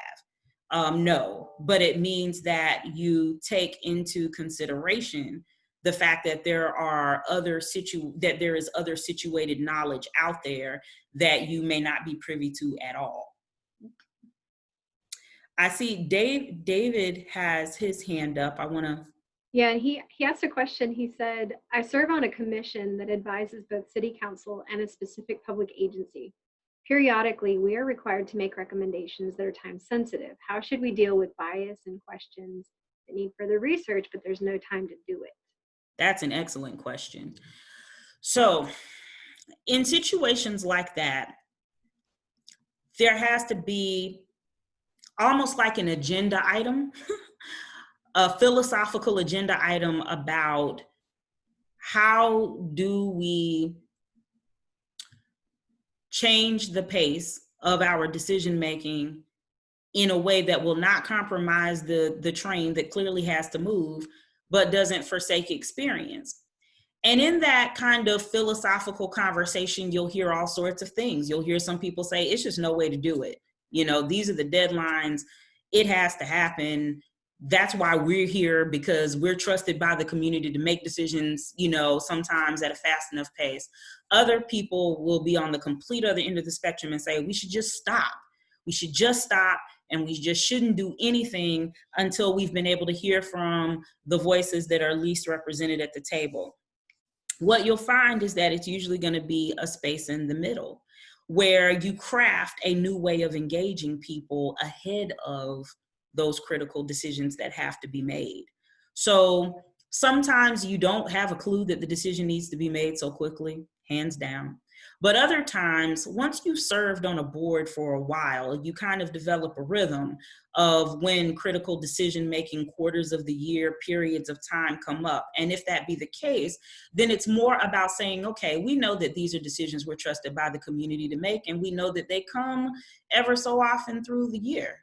A: No, but it means that you take into consideration the fact that there is other situated knowledge out there that you may not be privy to at all. I see David has his hand up. I want to.
B: Yeah, and he asked a question. He said, I serve on a commission that advises both city council and a specific public agency. Periodically, we are required to make recommendations that are time sensitive. How should we deal with bias and questions that need further research, but there's no time to do it?
A: That's an excellent question. So in situations like that, there has to be almost like an agenda item, a philosophical agenda item about how do we change the pace of our decision making in a way that will not compromise the train that clearly has to move, but doesn't forsake experience. And in that kind of philosophical conversation, you'll hear all sorts of things. You'll hear some people say, it's just no way to do it. You know, these are the deadlines. It has to happen. That's why we're here, because we're trusted by the community to make decisions, you know, sometimes at a fast enough pace. Other people will be on the complete other end of the spectrum and say, we should just stop. We should just stop, and we just shouldn't do anything until we've been able to hear from the voices that are least represented at the table. What you'll find is that it's usually going to be a space in the middle where you craft a new way of engaging people ahead of those critical decisions that have to be made. So sometimes you don't have a clue that the decision needs to be made so quickly, hands down. But other times, once you've served on a board for a while, you kind of develop a rhythm of when critical decision-making quarters of the year, periods of time come up. And if that be the case, then it's more about saying, okay, we know that these are decisions we're trusted by the community to make, and we know that they come ever so often through the year.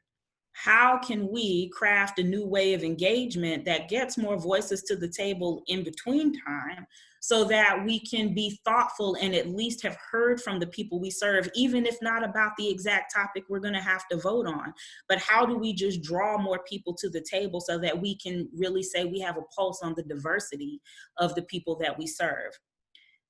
A: How can we craft a new way of engagement that gets more voices to the table in between time, so that we can be thoughtful and at least have heard from the people we serve, even if not about the exact topic we're going to have to vote on? But how do we just draw more people to the table so that we can really say we have a pulse on the diversity of the people that we serve?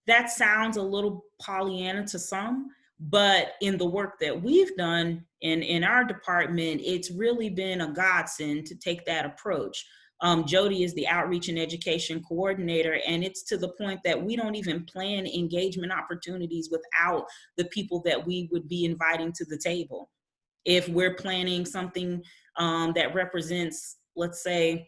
A: That sounds a little Pollyanna to some, but in the work that we've done in our department, it's really been a godsend to take that approach. Jody is the outreach and education coordinator, and it's to the point that we don't even plan engagement opportunities without the people that we would be inviting to the table. If we're planning something that represents, let's say,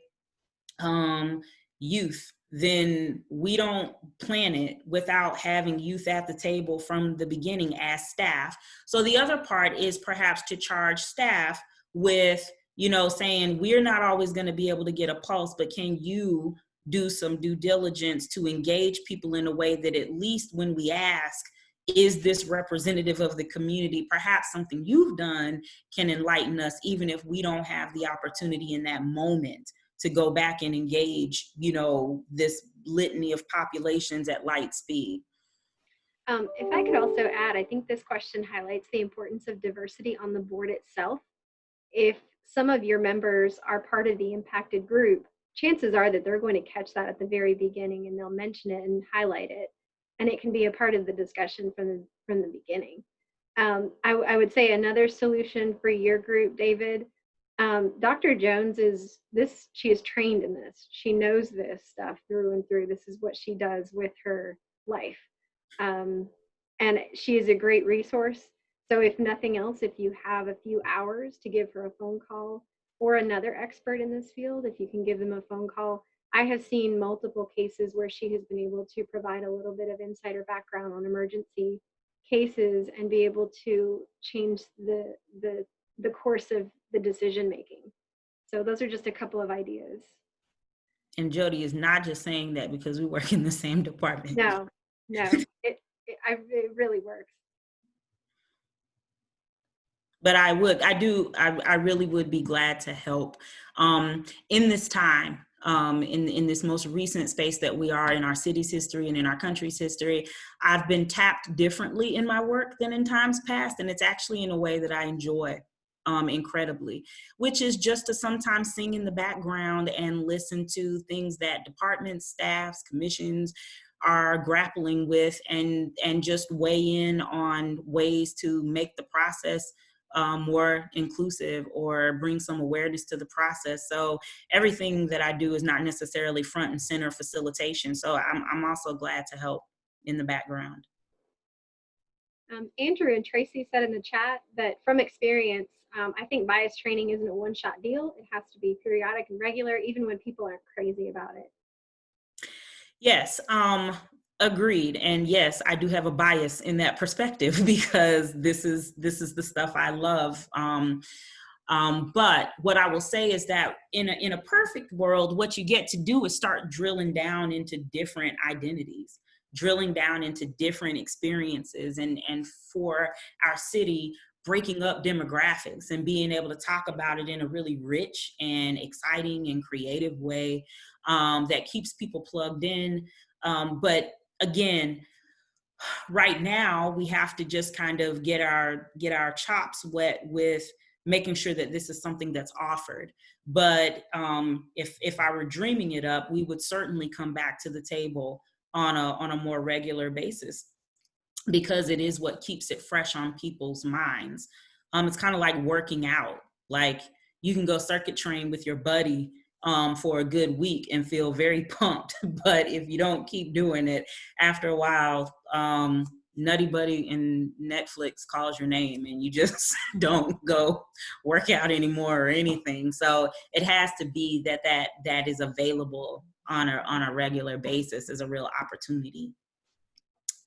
A: youth, then we don't plan it without having youth at the table from the beginning as staff. So the other part is perhaps to charge staff with, you know, saying we're not always going to be able to get a pulse, but can you do some due diligence to engage people in a way that at least when we ask, is this representative of the community? Perhaps something you've done can enlighten us, even if we don't have the opportunity in that moment to go back and engage, you know, this litany of populations at light speed.
B: If I could also add, I think this question highlights the importance of diversity on the board itself. If some of your members are part of the impacted group, chances are that they're going to catch that at the very beginning and they'll mention it and highlight it. and it can be a part of the discussion from the beginning. I would say another solution for your group, David, Dr. Jones she is trained in this. She knows this stuff through and through. This is what she does with her life. And she is a great resource. So if nothing else, if you have a few hours to give her a phone call, or another expert in this field, if you can give them a phone call. I have seen multiple cases where she has been able to provide a little bit of insider background on emergency cases and be able to change the course of the decision making. So those are just a couple of ideas.
A: And Jody is not just saying that because we work in the same department.
B: No, it really works.
A: But I really would be glad to help in this time, in this most recent space that we are in our city's history and in our country's history. I've been tapped differently in my work than in times past, and it's actually in a way that I enjoy incredibly, which is just to sometimes sing in the background and listen to things that departments, staffs, commissions are grappling with, and just weigh in on ways to make the process more inclusive or bring some awareness to the process. So everything that I do is not necessarily front and center facilitation. So I'm also glad to help in the background.
B: Andrew and Tracy said in the chat that from experience, I think bias training isn't a one-shot deal. It has to be periodic and regular, even when people aren't crazy about it.
A: Yes, agreed. And yes, I do have a bias in that perspective because this is the stuff I love. But what I will say is that in a perfect world, what you get to do is start drilling down into different identities, drilling down into different experiences, and for our city, breaking up demographics and being able to talk about it in a really rich and exciting and creative way that keeps people plugged in. But again, right now we have to just kind of get our chops wet with making sure that this is something that's offered. But if I were dreaming it up, we would certainly come back to the table on a more regular basis, because it is what keeps it fresh on people's minds. It's kind of like working out. Like, you can go circuit train with your buddy for a good week and feel very pumped. But if you don't keep doing it, after a while, Nutty Buddy and Netflix calls your name and you just don't go work out anymore or anything. So it has to be that is available on a regular basis as a real opportunity.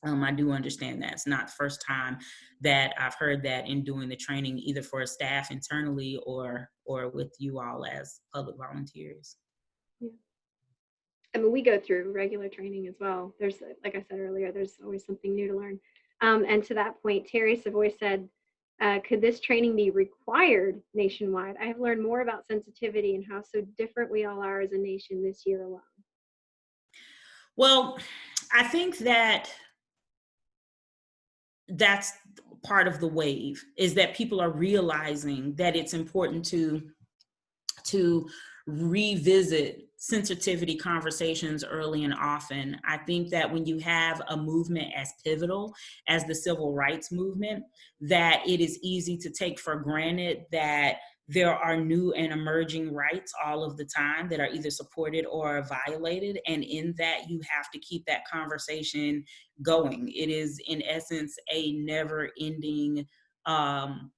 A: I do understand that. It's not the first time that I've heard that in doing the training, either for staff internally or with you all as public volunteers.
B: Yeah. I mean, we go through regular training as well. There's, like I said earlier, there's always something new to learn. And to that point, Terry Savoy said, could this training be required nationwide? I have learned more about sensitivity and how so different we all are as a nation this year alone.
A: Well, I think that's part of the wave, is that people are realizing that it's important to revisit sensitivity conversations early and often. I think that when you have a movement as pivotal as the civil rights movement, that it is easy to take for granted that there are new and emerging rights all of the time that are either supported or violated. And in that, you have to keep that conversation going. It is, in essence, a never-ending and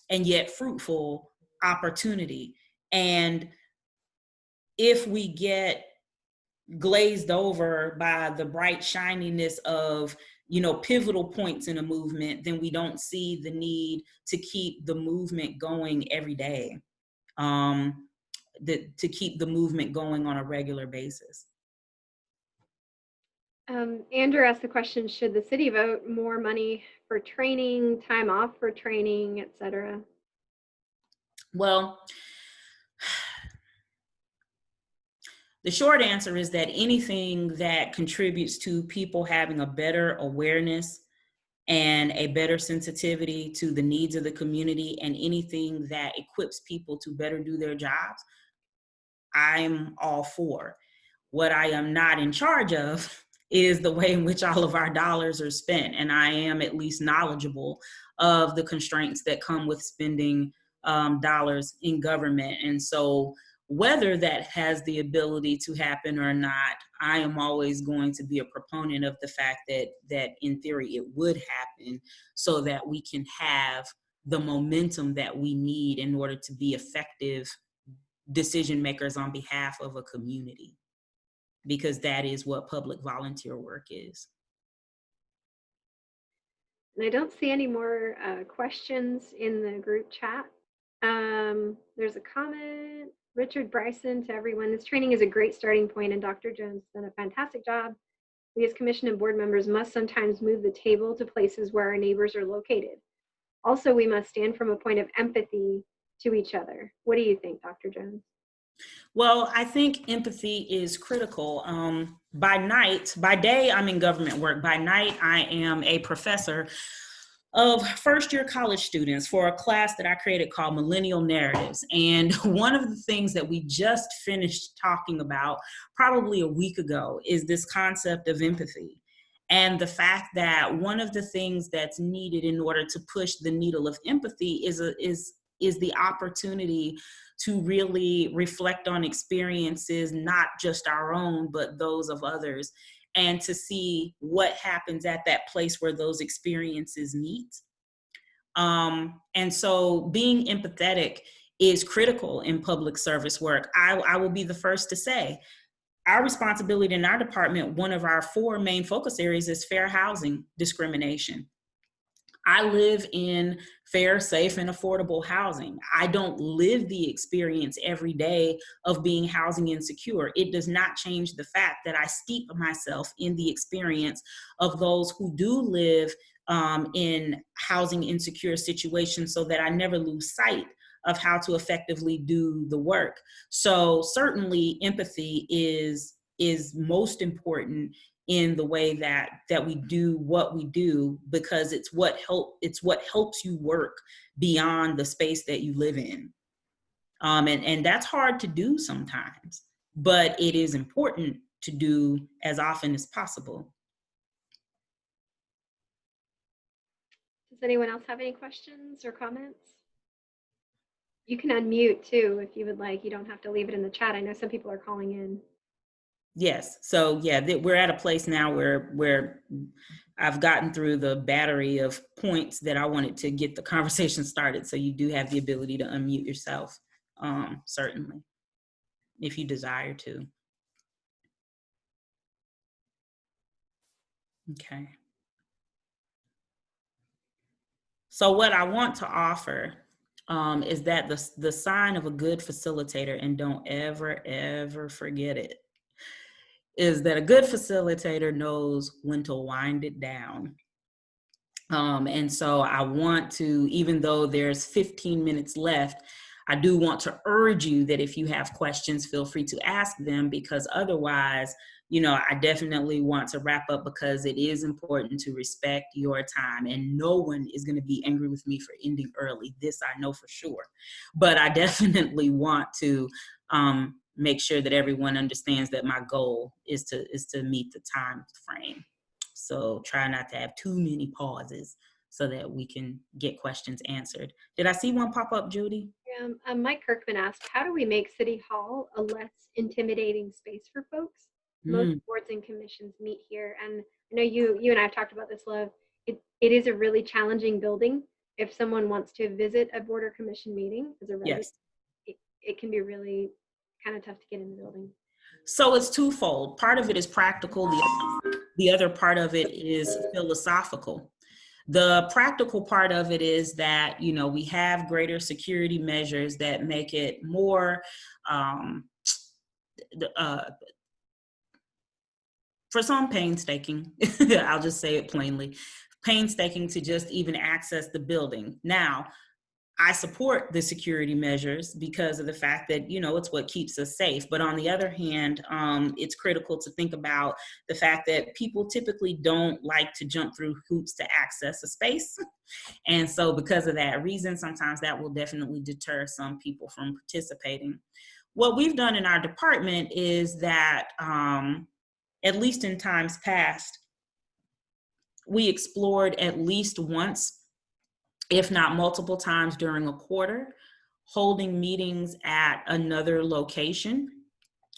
A: yet fruitful opportunity. And if we get glazed over by the bright shininess of, pivotal points in a movement, then we don't see the need to keep the movement going every day, to keep the movement going on a regular basis.
B: Andrew asked the question, should the city vote more money for training, time off for training, et cetera?
A: Well, the short answer is that anything that contributes to people having a better awareness and a better sensitivity to the needs of the community, and anything that equips people to better do their jobs, I'm all for. What I am not in charge of is the way in which all of our dollars are spent. And I am at least knowledgeable of the constraints that come with spending dollars in government. And so whether that has the ability to happen or not, I am always going to be a proponent of the fact that in theory it would happen, so that we can have the momentum that we need in order to be effective decision makers on behalf of a community, because that is what public volunteer work is.
B: And I don't see any more questions in the group chat. There's a comment. Richard Bryson, to everyone, this training is a great starting point, and Dr. Jones done a fantastic job. We as commission and board members must sometimes move the table to places where our neighbors are located. Also, we must stand from a point of empathy to each other. What do you think, Dr. Jones?
A: Well, I think empathy is critical. By day, I'm in government work. By night, I am a professor of first-year college students for a class that I created called Millennial Narratives. And one of the things that we just finished talking about probably a week ago is this concept of empathy. And the fact that one of the things that's needed in order to push the needle of empathy is the opportunity to really reflect on experiences, not just our own, but those of others, and to see what happens at that place where those experiences meet. And so being empathetic is critical in public service work. I will be the first to say, our responsibility in our department, one of our 4 main focus areas is fair housing discrimination. I live in fair, safe, and affordable housing. I don't live the experience every day of being housing insecure. It does not change the fact that I steep myself in the experience of those who do live in housing insecure situations, so that I never lose sight of how to effectively do the work. So certainly empathy is most important in the way that we do what we do, because it's what helps you work beyond the space that you live in. And that's hard to do sometimes, but it is important to do as often as possible.
B: Does anyone else have any questions or comments? You can unmute too if you would like. You don't have to leave it in the chat. I know some people are calling in.
A: Yes. So yeah, we're at a place now where I've gotten through the battery of points that I wanted to get the conversation started. So you do have the ability to unmute yourself, certainly, if you desire to. Okay. So what I want to offer is that the sign of a good facilitator, and don't ever forget it, is that a good facilitator knows when to wind it down. And so I want to, even though there's 15 minutes left, I do want to urge you that if you have questions, feel free to ask them, because otherwise, I definitely want to wrap up, because it is important to respect your time, and no one is going to be angry with me for ending early. This I know for sure, but I definitely want to make sure that everyone understands that my goal is to meet the time frame. So try not to have too many pauses so that we can get questions answered. Did I see one pop up, Judy?
B: Yeah, Mike Kirkman asked, how do we make City Hall a less intimidating space for folks? Most boards and commissions meet here. And I know you and I have talked about this, Love. It is a really challenging building. If someone wants to visit a board or commission meeting as a resident, yes, it can be really kind of tough to get in the building.
A: So it's twofold. Part of it is practical. The other part of it is philosophical. The practical part of it is that, we have greater security measures that make it more, for some, painstaking. I'll just say it plainly, painstaking to just even access the building. Now, I support the security measures because of the fact that, it's what keeps us safe. But on the other hand, it's critical to think about the fact that people typically don't like to jump through hoops to access a space. And so because of that reason, sometimes that will definitely deter some people from participating. What we've done in our department is that at least in times past, we explored at least once, if not multiple times during a quarter, holding meetings at another location,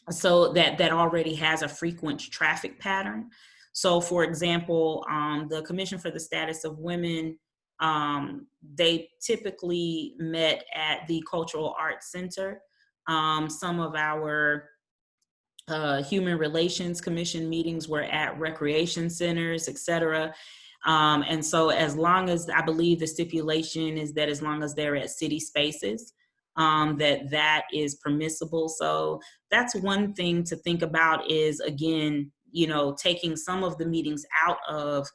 A: so that already has a frequent traffic pattern. So for example, the Commission for the Status of Women, they typically met at the Cultural Arts Center. Some of our Human Relations Commission meetings were at recreation centers, et cetera. And so as long as, I believe the stipulation is that as long as they're at city spaces, that is permissible. So that's one thing to think about is, again, taking some of the meetings out of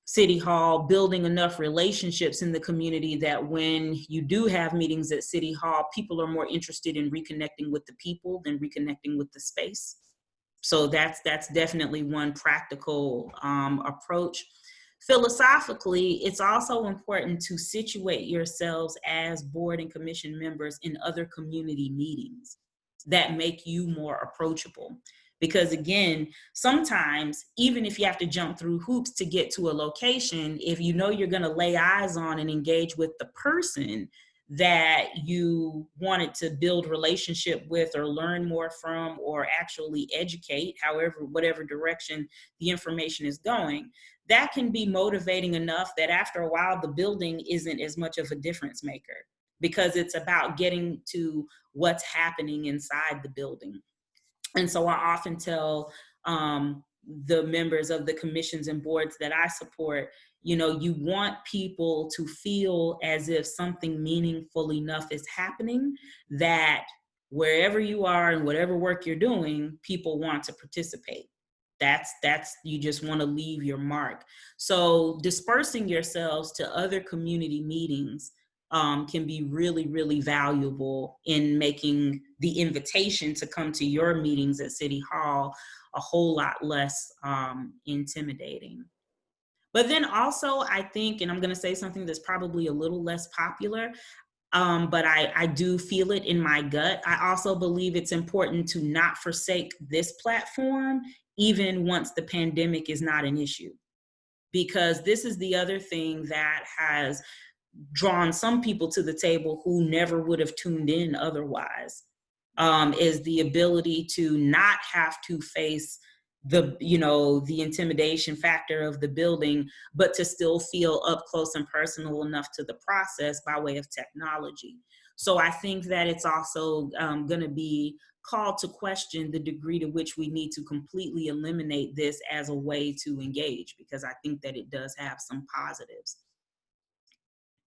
A: City Hall, building enough relationships in the community that when you do have meetings at City Hall, people are more interested in reconnecting with the people than reconnecting with the space. So that's definitely one practical approach. Philosophically, it's also important to situate yourselves as board and commission members in other community meetings that make you more approachable. Because again, sometimes, even if you have to jump through hoops to get to a location, if you know you're gonna lay eyes on and engage with the person that you wanted to build relationship with or learn more from or actually educate, whatever direction the information is going, that can be motivating enough that after a while, the building isn't as much of a difference maker, because it's about getting to what's happening inside the building. And so I often tell the members of the commissions and boards that I support, you want people to feel as if something meaningful enough is happening that wherever you are and whatever work you're doing, people want to participate. That's you just want to leave your mark. So dispersing yourselves to other community meetings can be really, really valuable in making the invitation to come to your meetings at City Hall a whole lot less intimidating. But then also, I think, and I'm going to say something that's probably a little less popular, but I do feel it in my gut. I also believe it's important to not forsake this platform, even once the pandemic is not an issue. Because this is the other thing that has drawn some people to the table who never would have tuned in otherwise, is the ability to not have to face the intimidation factor of the building, but to still feel up close and personal enough to the process by way of technology. So I think that it's also going to be called to question the degree to which we need to completely eliminate this as a way to engage, because I think that it does have some positives.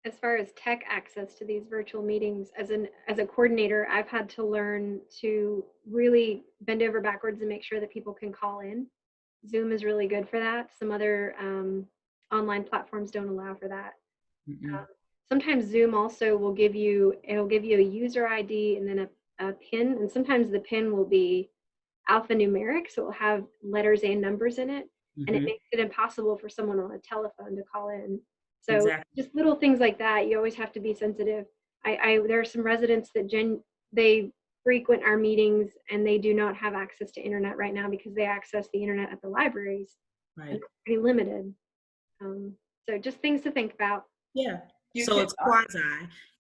B: As far as tech access to these virtual meetings, as a coordinator, I've had to learn to really bend over backwards and make sure that people can call in. Zoom is really good for that. Some other online platforms don't allow for that. Sometimes Zoom also will give you a user ID and then a PIN, and sometimes the PIN will be alphanumeric, so it will have letters and numbers in it, and it makes it impossible for someone on a telephone to call in. So
A: Exactly.
B: just little things like that, you always have to be sensitive. There are some residents that they frequent our meetings and they do not have access to internet right now because they access the internet at the libraries.
A: Right.
B: And it's pretty limited. So just things to think about.
A: Yeah. So it's quasi.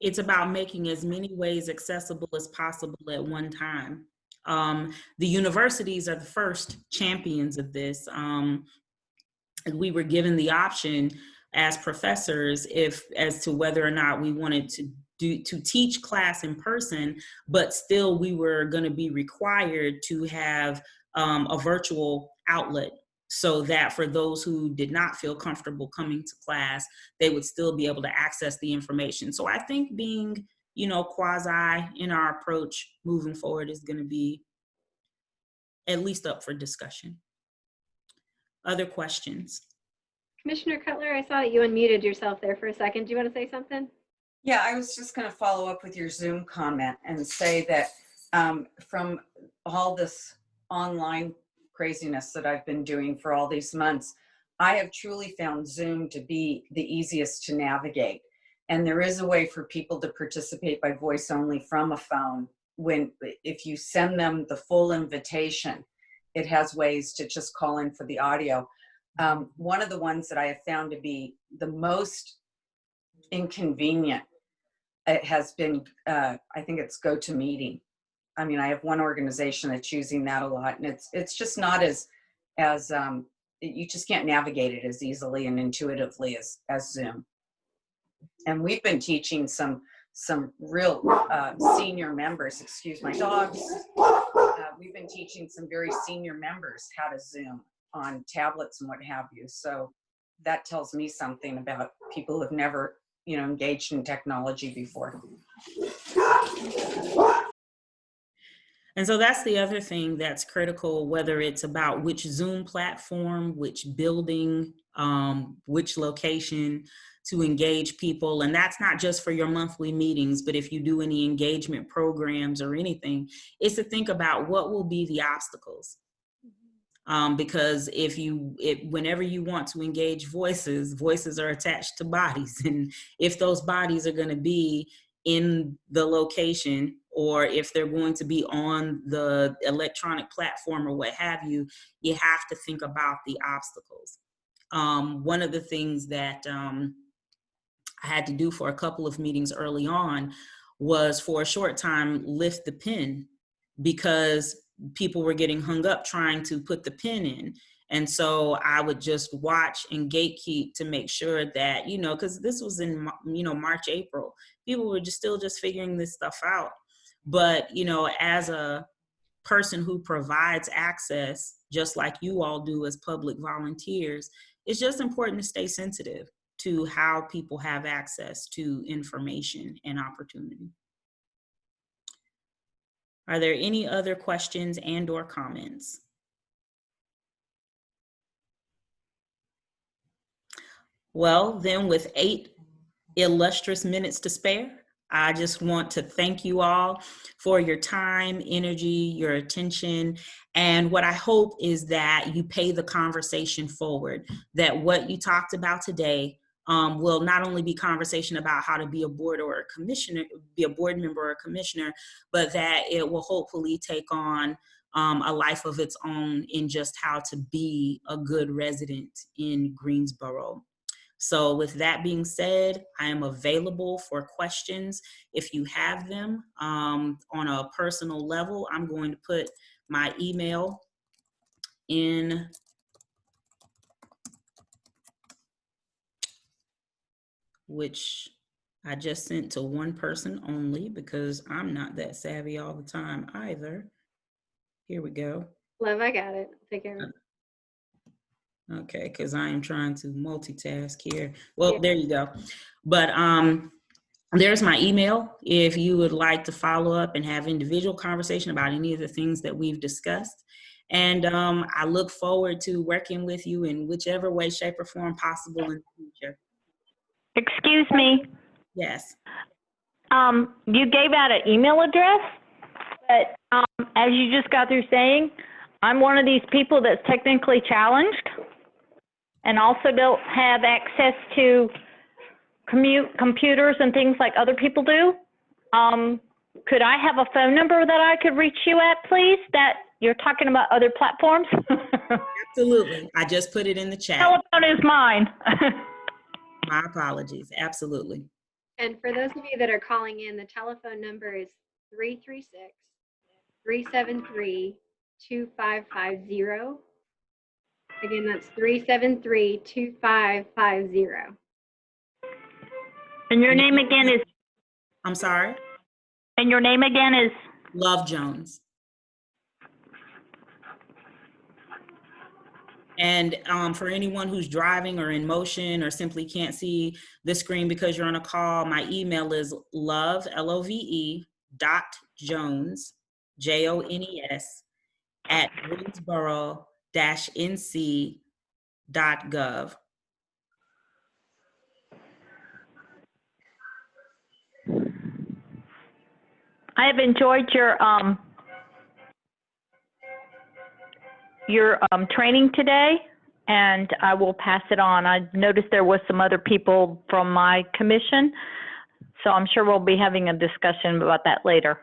A: It's about making as many ways accessible as possible at one time. The universities are the first champions of this. We were given the option as professors as to whether or not we wanted to teach class in person, but still we were going to be required to have a virtual outlet, so that for those who did not feel comfortable coming to class, they would still be able to access the information. So I think being, quasi in our approach moving forward is going to be at least up for discussion. Other questions?
B: Commissioner Cutler, I saw that you unmuted yourself there for a second. Do you want to say something?
K: Yeah, I was just going to follow up with your Zoom comment and say that from all this online craziness that I've been doing for all these months, I have truly found Zoom to be the easiest to navigate. And there is a way for people to participate by voice only from a phone if you send them the full invitation. it has ways to just call in for the audio. One of the ones that I have found to be the most inconvenient, it has been, I think it's GoToMeeting. I mean, I have one organization that's using that a lot, and it's just not as you just can't navigate it as easily and intuitively as Zoom. And we've been teaching some real senior members, excuse my dogs, we've been teaching some very senior members how to Zoom on tablets and what have you. So that tells me something about people who have never, engaged in technology before.
A: And so that's the other thing that's critical, whether it's about which Zoom platform, which building, which location to engage people. And that's not just for your monthly meetings, but if you do any engagement programs or anything, is to think about what will be the obstacles. Because whenever you want to engage voices are attached to bodies. And if those bodies are going to be in the location, or if they're going to be on the electronic platform or what have you, you have to think about the obstacles. One of the things that I had to do for a couple of meetings early on was, for a short time, lift the pin, because people were getting hung up trying to put the pin in. And so I would just watch and gatekeep to make sure that, because this was in, March, April, people were still figuring this stuff out. But, as a person who provides access, just like you all do as public volunteers, it's just important to stay sensitive to how people have access to information and opportunity. Are there any other questions and/or comments? Well, then, with 8 illustrious minutes to spare, I just want to thank you all for your time, energy, your attention. And what I hope is that you pay the conversation forward, that what you talked about today will not only be conversation about how to be a board or a commissioner, be a board member or a commissioner, but that it will hopefully take on a life of its own in just how to be a good resident in Greensboro. So with that being said, I am available for questions if you have them. On a personal level, I'm going to put my email in which I just sent to one person only, because I'm not that savvy all the time either. Here we go.
B: Love, I got it. Take care of it.
A: Okay, because I am trying to multitask here. Well, there you go. But there's my email if you would like to follow up and have individual conversation about any of the things that we've discussed. And I look forward to working with you in whichever way, shape, or form possible in the future.
C: Excuse me.
A: Yes.
C: You gave out an email address, but as you just got through saying, I'm one of these people that's technically challenged and also don't have access to computers and things like other people do. Could I have a phone number that I could reach you at, please? That you're talking about other platforms?
A: Absolutely. I just put it in the chat.
C: Telephone is mine.
A: My apologies. Absolutely.
B: And for those of you that are calling in, the telephone number is 336-373-2550. Again, that's 373-2550.
C: And your name again is?
A: I'm sorry?
C: And your name again is?
A: Love Jones. And for anyone who's driving or in motion or simply can't see the screen because you're on a call, my email is love, L-O-V-E, .jones, J-O-N-E-S, at greensboro-nc.gov.
C: I have enjoyed your training today, and I will pass it on. I noticed there was some other people from my commission, so I'm sure we'll be having a discussion about that later.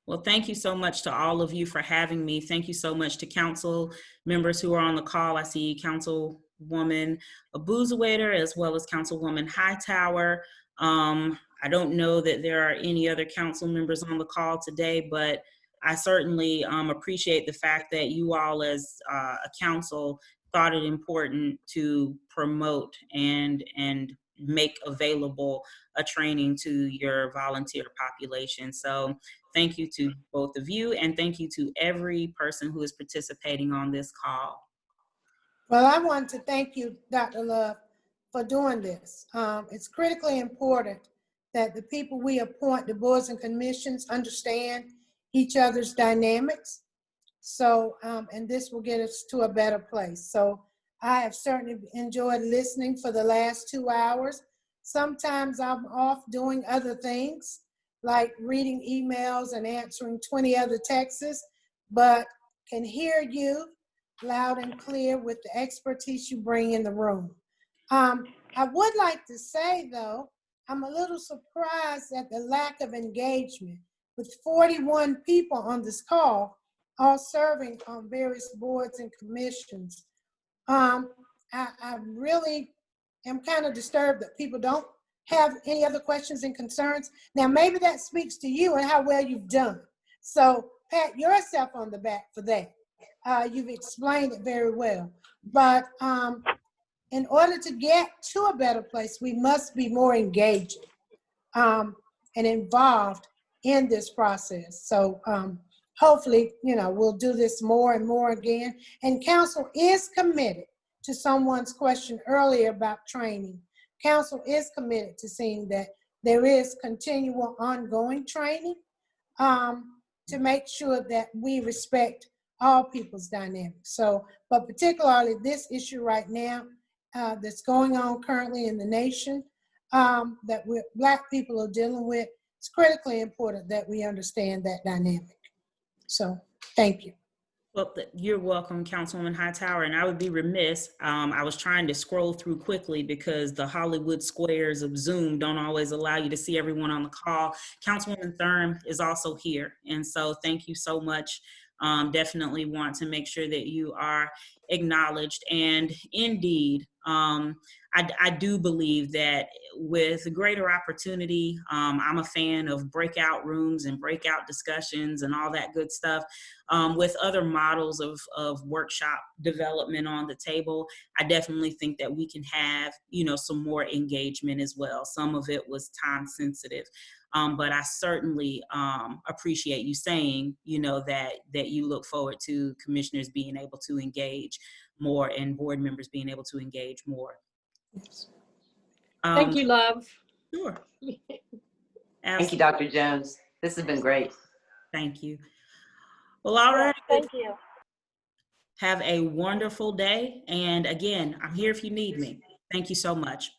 A: Well, thank you so much to all of you for having me. Thank you so much to council members who are on the call. I see Councilwoman Abuzawader as well as Councilwoman Hightower. I don't know that there are any other council members on the call today, but I certainly appreciate the fact that you all as a council thought it important to promote and make available a training to your volunteer population. So thank you to both of you, and thank you to every person who is participating on this call.
L: Well, I want to thank you, Dr. Love, for doing this. It's critically important that the people we appoint, the boards and commissions, understand each other's dynamics. So, and this will get us to a better place. So I have certainly enjoyed listening for the last 2 hours. Sometimes I'm off doing other things, like reading emails and answering 20 other texts, but can hear you loud and clear with the expertise you bring in the room. I would like to say, though, I'm a little surprised at the lack of engagement with 41 people on this call, all serving on various boards and commissions. I really am kind of disturbed that people don't have any other questions and concerns. Now, maybe that speaks to you and how well you've done. So pat yourself on the back for that. You've explained it very well. But in order to get to a better place, we must be more engaged and involved in this process. So hopefully, we'll do this more and more again. And council is committed to someone's question earlier about training. Council is committed to seeing that there is continual ongoing training to make sure that we respect all people's dynamics. So, but particularly this issue right now that's going on currently in the nation that Black people are dealing with, it's critically important that we understand that dynamic. So, thank you.
A: Well, you're welcome, Councilwoman Hightower. And I would be remiss, I was trying to scroll through quickly because the Hollywood squares of Zoom don't always allow you to see everyone on the call. Councilwoman Thurm is also here. And so thank you so much. Definitely want to make sure that you are acknowledged. And indeed, I do believe that with greater opportunity, I'm a fan of breakout rooms and breakout discussions and all that good stuff. With other models of workshop development on the table, I definitely think that we can have, some more engagement as well. Some of it was time sensitive. But I certainly appreciate you saying, that you look forward to commissioners being able to engage more and board members being able to engage more.
H: Thank you, Love.
A: Sure.
M: Thank you, Dr. Jones. This has been great.
A: Thank you. Well, all right.
G: Thank you.
A: Have a wonderful day. And again, I'm here if you need me. Thank you so much.